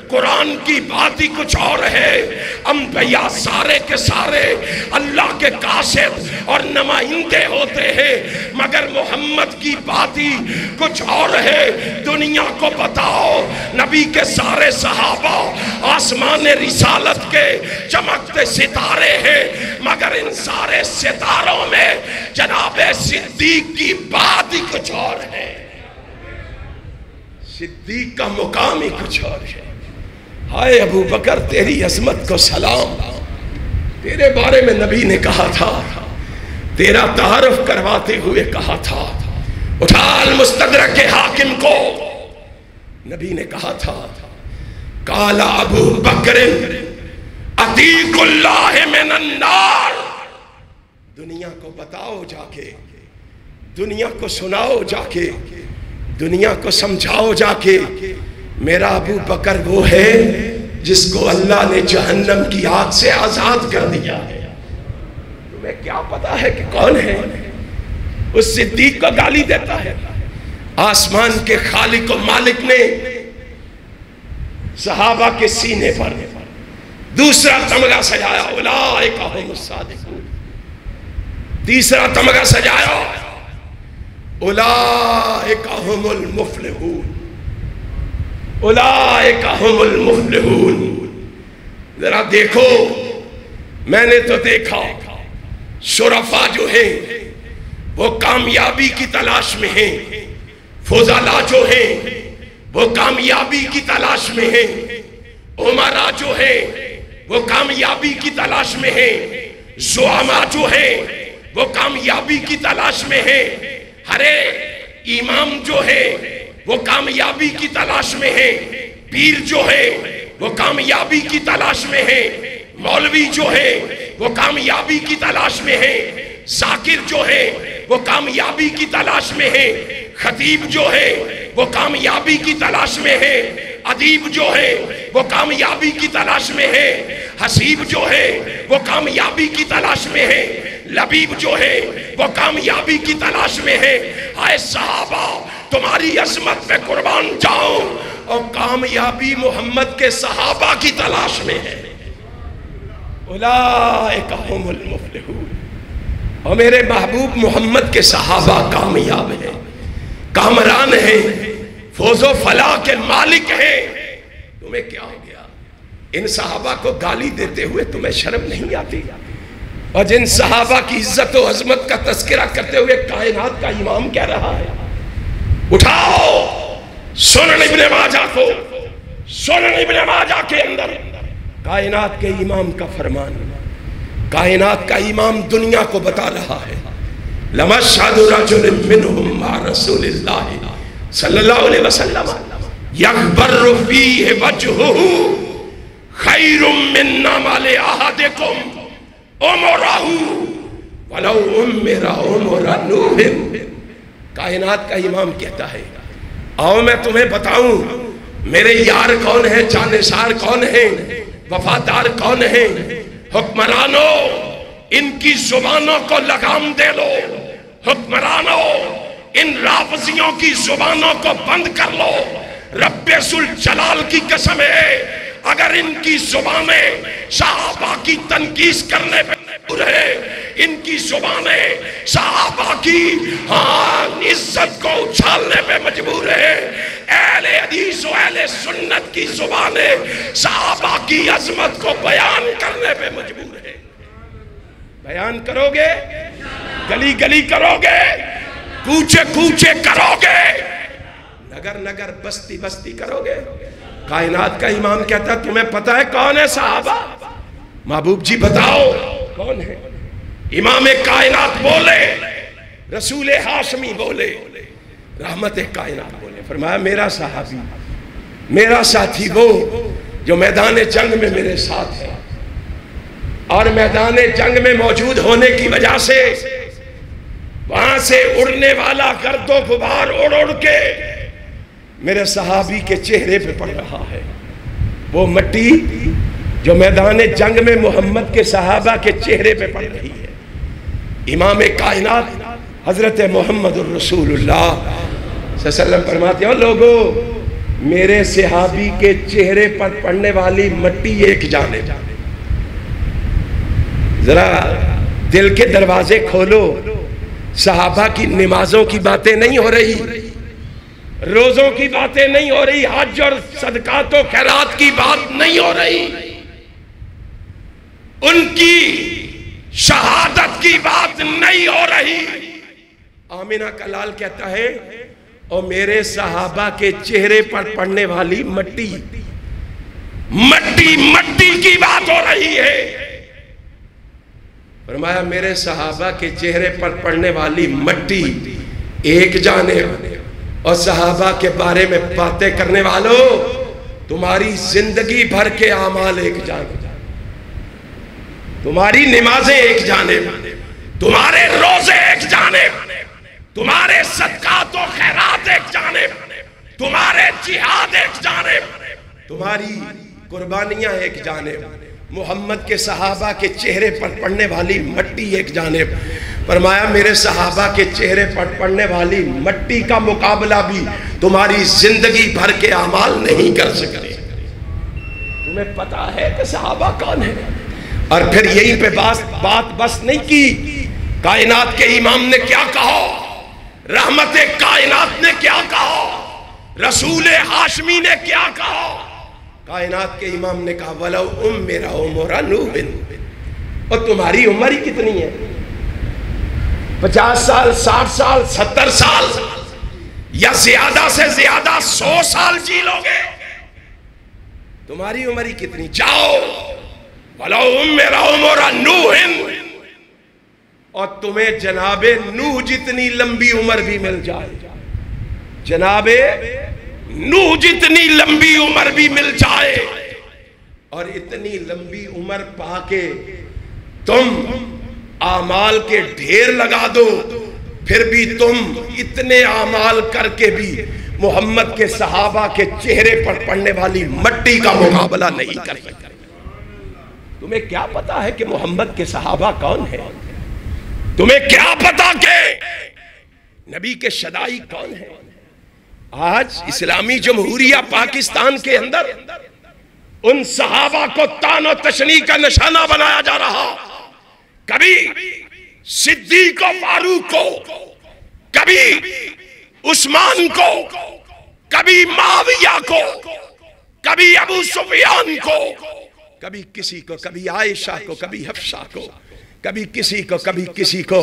قرآن کی بات ہی کچھ اور ہے۔ انبیاء سارے کے سارے اللہ کے قاصد اور نمائندے ہوتے ہیں، مگر محمد کی بات ہی کچھ اور ہے۔ دنیا کو بتاؤ نبی کے سارے صحابہ آسمان رسالت کے چمکتے ستارے ہیں، مگر ان سارے ستاروں میں جناب صدیق کی بات ہی کچھ اور ہے۔ صدیق کا مقام ہی کچھ اور ہے۔ ہائے ابو بکر تیری عظمت کو سلام، تیرے بارے میں نبی نے کہا تھا، تیرا تعارف کرواتے ہوئے کہا تھا، اٹھا المستدرک حاکم کو، نبی نے کہا تھا قال ابو بکر عتیق اللہ من النار۔ دنیا کو بتاؤ جا کے، دنیا کو سناؤ جا کے، دنیا کو سمجھاؤ جا کے، میرا ابو بکر وہ ہے جس کو اللہ نے جہنم کی آگ سے آزاد کر دیا ہے۔ تمہیں کیا پتا ہے کہ کون ہے؟ اس صدیق کو گالی دیتا ہے۔ آسمان کے خالق و مالک نے صحابہ کے سینے پر دوسرا تمغہ سجایا، اولئک هم الصادقون۔ تیسرا تمغہ سجایا، اولئک هم المفلحون، اولئک هم المفلحون۔ ذرا دیکھو، میں نے تو دیکھا شرفا جو ہیں وہ کامیابی کی تلاش میں ہیں، فضلاء جو ہیں وہ کامیابی کی تلاش میں ہیں، عمراء جو ہیں وہ کامیابی کی تلاش میں ہیں، زعماء جو ہیں وہ کامیابی کی تلاش میں ہیں، ہرے امام جو ہے وہ کامیابی کی تلاش میں ہے، پیر جو ہے وہ کامیابی کی تلاش میں ہے، مولوی جو ہے وہ کامیابی کی تلاش میں ہے، ذاکر جو ہے وہ کامیابی کی تلاش میں ہے، خطیب جو ہے وہ کامیابی کی تلاش میں ہے، ادیب جو ہے وہ کامیابی کی تلاش میں ہے، حسیب جو ہے وہ کامیابی کی تلاش میں ہے، لبیب جو ہے وہ کامیابی کی تلاش میں ہے۔ آئے صحابہ تمہاری عظمت پہ قربان جاؤ، اور کامیابی محمد کے صحابہ کی تلاش میں ہے۔ اولئک هم المفلحون۔ اور میرے محبوب محمد کے صحابہ کامیاب ہیں، کامران ہیں، فوز و فلاح کے مالک ہیں۔ تمہیں کیا ہو گیا؟ ان صحابہ کو گالی دیتے ہوئے تمہیں شرم نہیں آتی؟ اور جن صحابہ کی عزت و عظمت کا تذکرہ کرتے ہوئے کائنات کا امام کہہ رہا ہے، اٹھاؤ سنن ابن ماجہ کو، سنن ابن ماجہ کے اندر کائنات کے امام کا فرمان، کائنات کا امام دنیا کو بتا رہا ہے، لمشہد رجل منہم مع رسول اللہ صلی اللہ علیہ وسلم یغبر فیہ وجہہ خیر من نمل احدکم عمرہ ولو عمر عمر نوح۔ کائنات کا امام کہتا ہے آؤ میں تمہیں بتاؤں میرے یار کون ہیں، جانثار کون ہیں، وفادار کون ہیں۔ حکمرانوں ان کی زبانوں کو لگام دے لو، حکمرانوں ان رافضیوں کی زبانوں کو بند کر لو۔ رب ذوالجلال کی قسم ہے اگر ان کی زبانیں صحابہ کی تنقیص کرنے پہ مجبور ہے، ان کی زبانیں صحابہ کی عزت کو اچھالنے پہ مجبور ہے، اہل حدیث و اہل سنت کی زبانیں صحابہ کی عظمت کو بیان کرنے پہ مجبور ہے۔ بیان کرو گے، گلی گلی کرو گے، کوچے کوچے کرو گے، نگر نگر بستی بستی کرو گے، کائنات کا امام کہتا ہے تمہیں پتہ ہے کون ہے صحابہ؟ محبوب جی بتاؤ کون ہے؟ امام کائنات بولے، رسول ہاشمی بولے، رحمت کائنات بولے، فرمایا میرا صحابی، میرا ساتھی وہ جو میدان جنگ میں میرے ساتھ ہے، اور میدان جنگ میں موجود ہونے کی وجہ سے وہاں سے اڑنے والا گرد و غبار اڑ اڑ کے میرے صحابی کے چہرے پہ پڑ رہا ہے، وہ مٹی جو میدان جنگ میں محمد کے صحابہ کے چہرے پہ پڑ رہی ہے۔ امام کائنات حضرت محمد الرسول اللہ صلی اللہ علیہ وسلم فرماتے ہیں لوگو میرے صحابی کے چہرے پر پڑنے والی مٹی ایک جانب، ذرا دل کے دروازے کھولو، صحابہ کی نمازوں کی باتیں نہیں ہو رہی، روزوں کی باتیں نہیں ہو رہی، حج اور صدقات و خیرات کی بات نہیں ہو رہی، ان کی شہادت کی بات نہیں ہو رہی۔ آمینہ کا لال کہتا ہے اور میرے صحابہ کے چہرے پر پڑنے والی مٹی کی بات ہو رہی ہے۔ فرمایا میرے صحابہ کے چہرے پر پڑنے والی مٹی ایک جانب، اور صحابہ کے بارے میں باتیں کرنے والوں تمہاری زندگی بھر کے اعمال ایک جانب، تمہاری نمازیں ایک جانب، تمہارے روزے ایک جانب، تمہارے صدقات و خیرات ایک جانب، تمہارے جہاد ایک جانب، تمہاری قربانیاں ایک جانب، محمد کے صحابہ کے چہرے پر پڑنے والی مٹی ایک جانب۔ فرمایا میرے صحابہ کے چہرے پر پڑنے والی مٹی کا مقابلہ بھی تمہاری زندگی بھر کے اعمال نہیں کر سکتے۔ تمہیں پتا ہے کہ صحابہ کون ہے؟ اور پھر یہیں پہ بات بس نہیں کی، کائنات کے امام نے کیا کہا، رحمت کائنات نے کیا کہا، رسول ہاشمی نے کیا کہا؟ کائنات کے امام نے کہا وَلَوْ أُمِّرَ عُمُرَ نُوحٍ، اور تمہاری عمر ہی کتنی ہے؟ 50 سال، 60 سال، 70 سال، یا زیادہ سے زیادہ 100 سال جی لوگے؟ تمہاری عمر ہی کتنی؟ جاؤ وَلَوْ أُمِّرَ عُمُرَ نُوحٍ، اور تمہیں جناب نوح جتنی لمبی عمر بھی مل جائے، جناب نوح جتنی لمبی عمر بھی مل جائے، اور اتنی لمبی عمر پا کے تم اعمال کے ڈھیر لگا دو، پھر بھی تم اتنے اعمال کر کے بھی محمد کے صحابہ کے چہرے پر پڑنے والی مٹی کا مقابلہ نہیں کر سکتے۔ تمہیں کیا پتا ہے کہ محمد کے صحابہ کون ہیں؟ تمہیں کیا پتا کہ نبی کے شدائی کون ہیں؟ آج اسلامی جمہوریہ پاکستان کے اندر ان صحابہ کو طعن و تشنیع کا نشانہ بنایا جا رہا، کبھی صدیق و فاروق کو، کبھی عثمان کو، کبھی معاویہ کو، کبھی ابو سفیان کو، کبھی کسی کو، کبھی عائشہ کو، کبھی حفصہ کو، کبھی کسی کو، کبھی کسی کو۔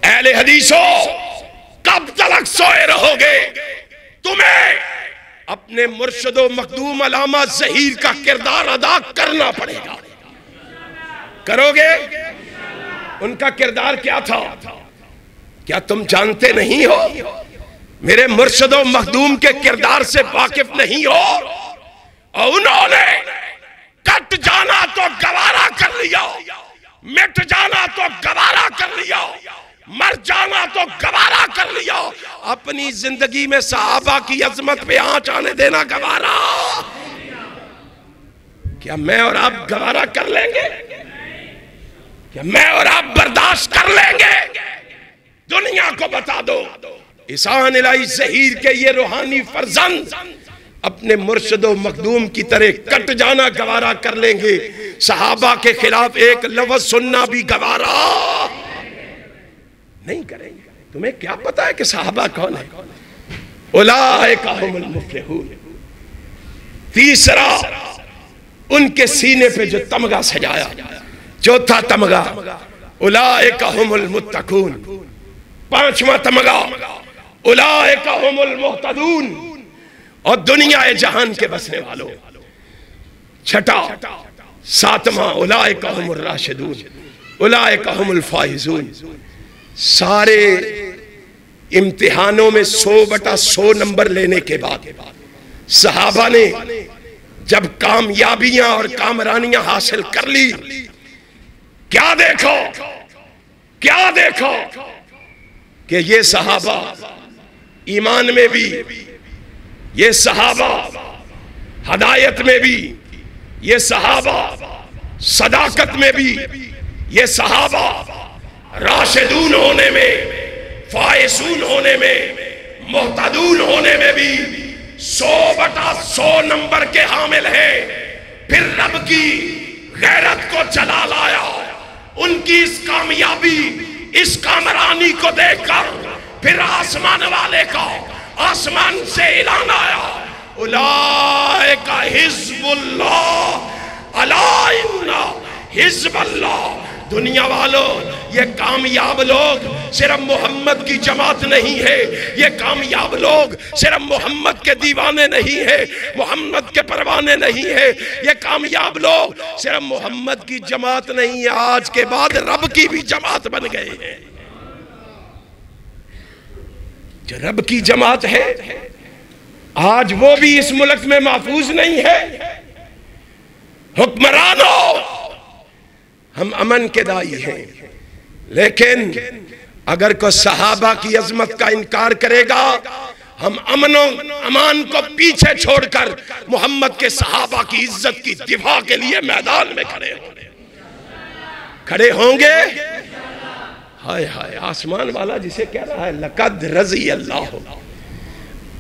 اہل حدیثوں کب تک سوئے رہو گے؟ تمہیں اپنے مرشد و مخدوم علامہ ظہیر کا کردار ادا کرنا پڑے گا۔ کرو گے؟ ان کا کردار کیا تھا؟ کیا تم جانتے نہیں ہو؟ میرے مرشد و مخدوم کے کردار سے واقف نہیں ہو؟ اور انہوں نے کٹ جانا تو گوارا کر لیا، مٹ جانا تو گوارا کر لیا، مر جانا تو گوارا کر لیا، اپنی زندگی میں صحابہ کی عظمت پہ آنچ آنے دینا گوارا۔ کیا میں اور آپ گوارا کر لیں گے؟ کیا میں اور آپ برداشت کر لیں گے؟ دنیا کو بتا دو احسان الہی ظہیر کے یہ روحانی فرزند اپنے مرشد و مخدوم کی طرح کٹ جانا گوارا کر لیں گے، صحابہ کے خلاف ایک لفظ سننا بھی گوارا نہیں کریں گے۔ تمہیں کیا پتا ہے کہ صحابہ کون ہے؟ اولئک ھم المفلحون۔ تیسرا، ان کے سینے پہ جو تمغہ سجایا، چوتھا تمغہ اولئک ھم المتقون۔ پانچواں تمغہ اولئک ھم المہتدون۔ اور دنیا جہان کے بسنے والوں. چھٹا ساتواں اولئک هم الراشدون اولئک هم الفائزون. سارے امتحانوں میں 100/100 نمبر لینے کے بعد صحابہ نے جب کامیابیاں اور کامرانیاں حاصل کر لی، کیا دیکھو کہ یہ صحابہ ایمان میں بھی، یہ صحابہ ہدایت میں بھی، یہ صحابہ صداقت میں بھی، یہ صحابہ راشدون ہونے میں، فائزون ہونے میں، محتدون ہونے میں بھی 100/100 نمبر کے حامل ہیں. پھر رب کی غیرت کو چلا لایا. ان کی اس کامیابی، اس کامرانی کو دیکھ کر پھر آسمان والے کا آسمان سے اعلان آیا، اولئک حزب اللہ الا ان حزب اللہ. دنیا والوں، یہ کامیاب لوگ صرف محمد کی جماعت نہیں ہے، یہ کامیاب لوگ صرف محمد کے دیوانے نہیں ہیں، محمد کے پروانے نہیں ہیں. یہ کامیاب لوگ صرف محمد کی جماعت نہیں ہے، آج کے بعد رب کی بھی جماعت بن گئے ہیں. جو رب کی جماعت ہے آج وہ بھی اس ملک میں محفوظ نہیں ہے. حکمرانوں، ہم امن کے دائی ہیں، لیکن اگر کوئی صحابہ کی عظمت کا انکار کرے گا، ہم امن و امان کو پیچھے چھوڑ کر محمد کے صحابہ کی عزت کی دفاع کے لیے میدان میں کھڑے ہوں گے. ہائے ہائے، آسمان والا جسے کہہ رہا ہے لقد رضی اللہ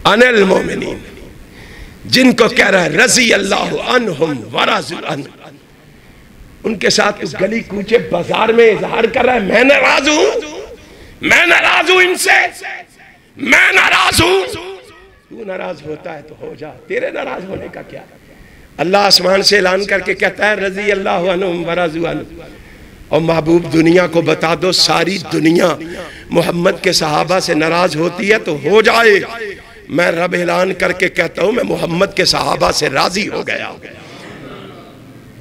عن المؤمنین، جن کو کہہ رہا ہے رضی اللہ عنہم ورضوا عنہ، ان کے ساتھ اس گلی کوچے بازار میں اظہار کر رہا ہے میں ناراض ہوں ان سے، میں ناراض ہوں. تو ناراض ہوتا ہے تو ہو جا، تیرے ناراض ہونے کا کیا. اللہ آسمان سے اعلان کر کے کہتا ہے رضی اللہ عنہم ورضوا عنہ. اور محبوب دنیا کو بتا دو، ساری دنیا محمد کے صحابہ سے ناراض ہوتی ہے تو ہو جائے. میں رب اعلان کر کے کہتا ہوں میں محمد کے صحابہ سے راضی ہو گیا.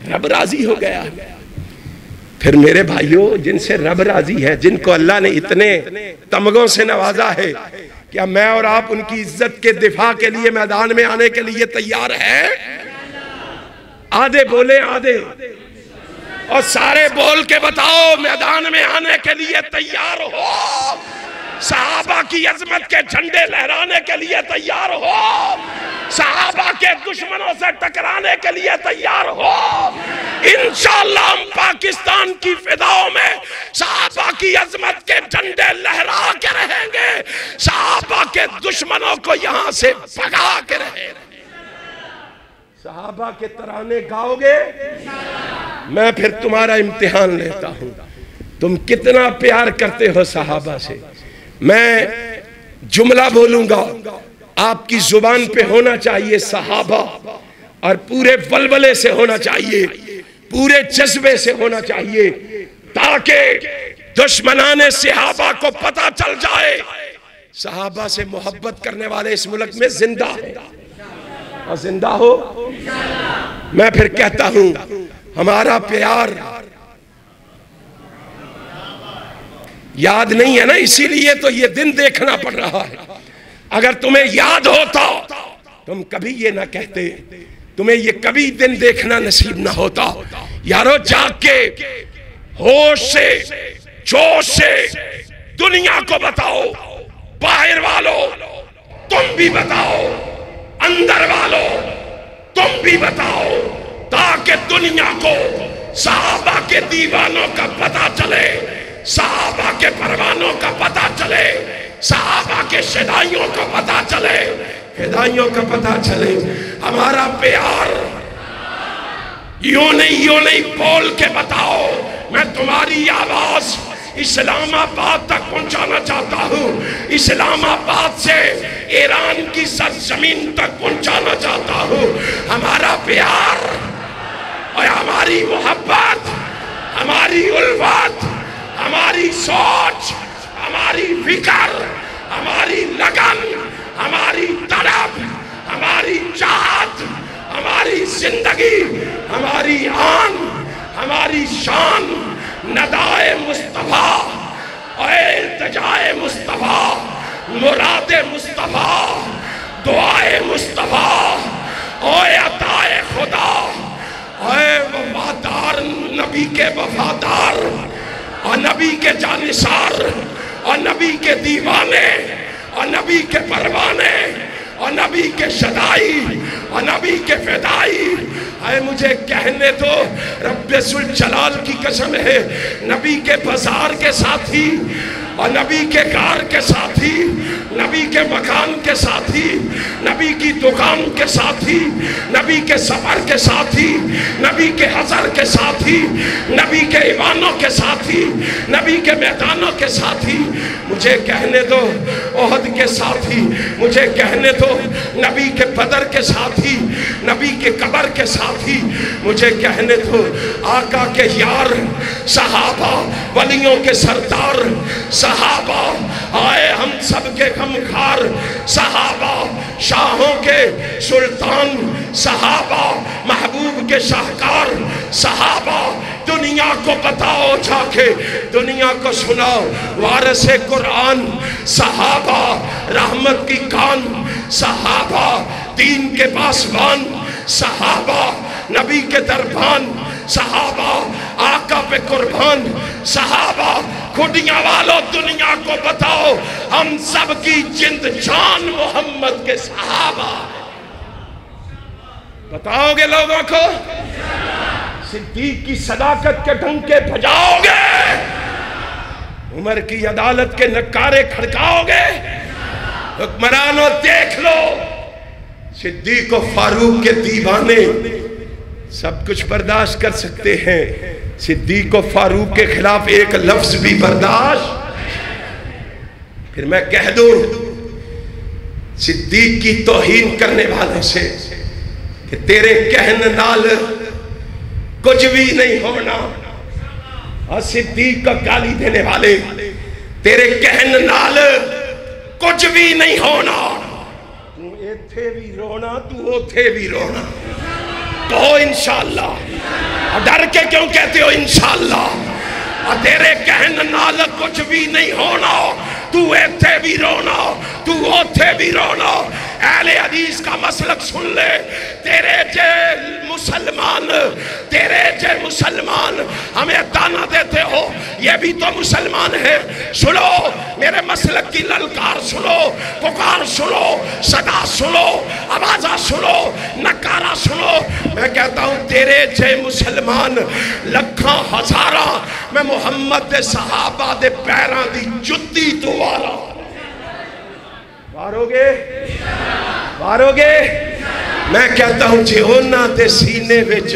رب راضی ہو گیا. پھر میرے بھائیوں، جن سے رب راضی ہے، جن کو اللہ نے اتنے تمغوں سے نوازا ہے، کیا میں اور آپ ان کی عزت کے دفاع کے لیے میدان میں آنے کے لیے تیار ہیں؟ آدھے بولیں، آدھے اور سارے بول کے بتاؤ میدان میں آنے کے لیے تیار ہو؟ صحابہ کی عظمت کے جھنڈے لہرانے کے لیے تیار ہو؟ صحابہ کے دشمنوں سے ٹکرانے کے لیے تیار ہو؟ انشاءاللہ ہم پاکستان کی فضاؤں میں صحابہ کی عظمت کے جھنڈے لہرا کے رہیں گے، صحابہ کے دشمنوں کو یہاں سے بھگا کے رہیں گے. صحابہ کے ترانے گاؤ گے؟ میں پھر تمہارا امتحان لیتا ہوں، تم کتنا پیار کرتے ہو صحابہ سے. میں جملہ بولوں گا، آپ کی زبان پہ ہونا چاہیے صحابہ، اور پورے ولولے سے ہونا چاہیے، پورے جذبے سے ہونا چاہیے، تاکہ دشمنان صحابہ کو پتہ چل جائے صحابہ سے محبت کرنے والے اس ملک میں زندہ ہیں. اور زندہ ہو. میں پھر کہتا ہوں ہمارا پیار یاد نہیں ہے نا، اسی لیے تو یہ دن دیکھنا پڑ رہا ہے. اگر تمہیں یاد ہوتا تم کبھی یہ نہ کہتے، تمہیں یہ کبھی دن دیکھنا نصیب نہ ہوتا. یارو جاگ کے ہوش سے جوش سے دنیا کو بتاؤ، باہر والوں تم بھی بتاؤ، اندر والوں تم بھی بتاؤ، تاکہ دنیا کو صحابہ کے دیوانوں کا پتہ چلے، صحابہ کے پروانوں کا پتہ چلے، صحابہ کے شدائیوں کا پتہ چلے، فدائیوں کا پتہ چلے. ہمارا پیار یوں نہیں بول کے بتاؤ. میں تمہاری آواز اسلام آباد تک پہنچانا چاہتا ہوں، اسلام آباد سے ایران کی سرزمین تک پہنچانا چاہتا ہوں. ہمارا پیار اور ہماری محبت، ہماری الفت، ہماری سوچ، ہماری فکر، ہماری لگن، ہماری طلب، ہماری زندگی، ہماری آن، ہماری شان ندائے مصطفیٰ، اے التجائے مصطفیٰ، مراد مصطفیٰ، دعائے مصطفیٰ، اے عطائے خدا، اے وفادار نبی کے وفادار، اور نبی کے جانثار، اور نبی کے دیوانے، اور نبی کے پروانے، اور نبی کے شدائی، اور نبی کے فدائی، اے مجھے کہنے دو، رب ذوالجلال کی قسم ہے، نبی کے بازار کے ساتھی، اور نبی کے کار کے ساتھی، نبی کے مکان کے ساتھی، نبی کی دکان کے ساتھی، نبی کے سفر کے ساتھی، نبی کے حضر کے ساتھی، نبی کے ایوانوں کے ساتھی، نبی کے میدانوں کے ساتھی، مجھے کہنے دو احد کے ساتھی، مجھے کہنے دو نبی کے بدر کے ساتھی، نبی کے قبر کے ساتھی، مجھے کہنے دو آقا کے یار، صحابہ ولیوں کے سردار، صحابہ آئے ہم سب کے غمخوار، صحابہ شاہوں کے سلطان، صحابہ محبوب کے شاہکار، صحابہ دنیا کو بتاؤ جا کے، دنیا کو سناؤ وارث قرآن، صحابہ رحمت کی کان، صحابہ دین کے پاسبان، صحابہ نبی کے دربان، صحابہ آقا پہ قربان، صحابہ کھڈیاں والوں دنیا کو بتاؤ ہم سب کی جند جان محمد کے صحابہ، بتاؤ گے لوگوں کو؟ صدیق کی صداقت کے ڈنکے بجاؤ گے؟ عمر کی عدالت کے نکارے کھڑکاؤ گے؟ حکمرانوں دیکھ لو، صدیق و فاروق کے دیوانے سب کچھ برداشت کر سکتے ہیں، صدیق و فاروق کے خلاف ایک لفظ بھی برداشت۔ پھر میں کہہ دوں صدیق کی توہین کرنے والوں سے کہ تیرے کہنے نال کچھ بھی نہیں ہونا، اور صدیق کا گالی دینے والے تیرے کہنے نال کچھ بھی نہیں ہونا، تو ایتھے بھی رونا تو اوتھے بھی رونا، کہو انشاءاللہ، اور ڈر کے کیوں کہتے ہو انشاءاللہ؟ اور تیرے کہنے نال کچھ بھی نہیں ہونا، تو ایتھے بھی رونا تو اوتھے بھی رونا۔ اہل حدیث کا مسلک سن لے، تیرے جے مسلمان ہمیں تانا دیتے ہو، یہ بھی تو مسلمان ہے، سنو میرے مسلک کی للکار، سنو پکار، سنو صدا، سنو آوازہ، سنو نکارہ، سنو۔ میں کہتا ہوں تیرے جے مسلمان لکھاں ہزاراں، میں محمد دے صحابہ دے پیراں دی جتی تو والا وارو گے؟ میں کہتا ہوں جے اونا دے سینے وچ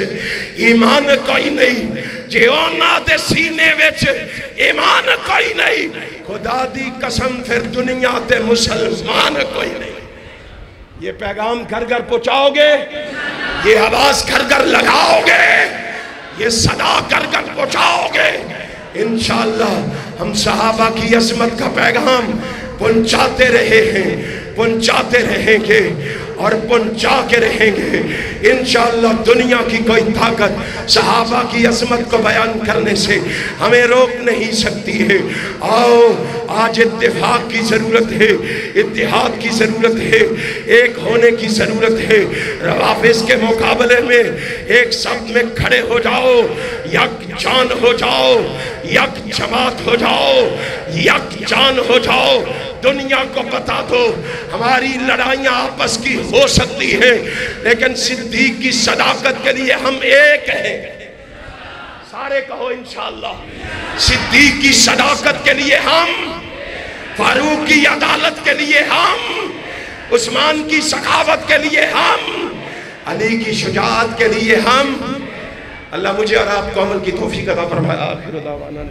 ایمان کوئی نہیں، جے اونا دے سینے وچ ایمان کوئی نہیں، خدا دی قسم پھر دنیا تے مسلمان کوئی نہیں۔ یہ پیغام گھر گھر پہنچاؤ گے؟ یہ آواز گھر گھر لگاؤ گے؟ یہ صدا گھر گھر پہنچاؤ گے؟ انشاءاللہ ہم صحابہ کی عظمت کا پیغام پہنچاتے رہے ہیں، پہنچاتے رہیں گے اور پہنچا کے رہیں گے انشاءاللہ۔ دنیا کی کوئی طاقت صحابہ کی عظمت کو بیان کرنے سے ہمیں روک نہیں سکتی ہے۔ آؤ آج اتفاق کی ضرورت ہے، اتحاد کی ضرورت ہے، ایک ہونے کی ضرورت ہے۔ روافض کے مقابلے میں ایک صف میں کھڑے ہو جاؤ، یک جان ہو جاؤ، یک جماعت ہو جاؤ، یک جان ہو جاؤ۔ دنیا کو بتا دو ہماری لڑائیاں آپس کی ہو سکتی ہیں لیکن صدیق کی صداقت کے لیے ہم ایک ہیں۔ سارے کہو انشاءاللہ، صدیق کی صداقت کے لیے ہم، فاروق کی عدالت کے لیے ہم، عثمان کی سخاوت کے لیے ہم، علی کی شجاعت کے لیے ہم۔ اللہ مجھے اور آپ کو عمل کی توفیق عطا فرمائے۔ آخر دعوانا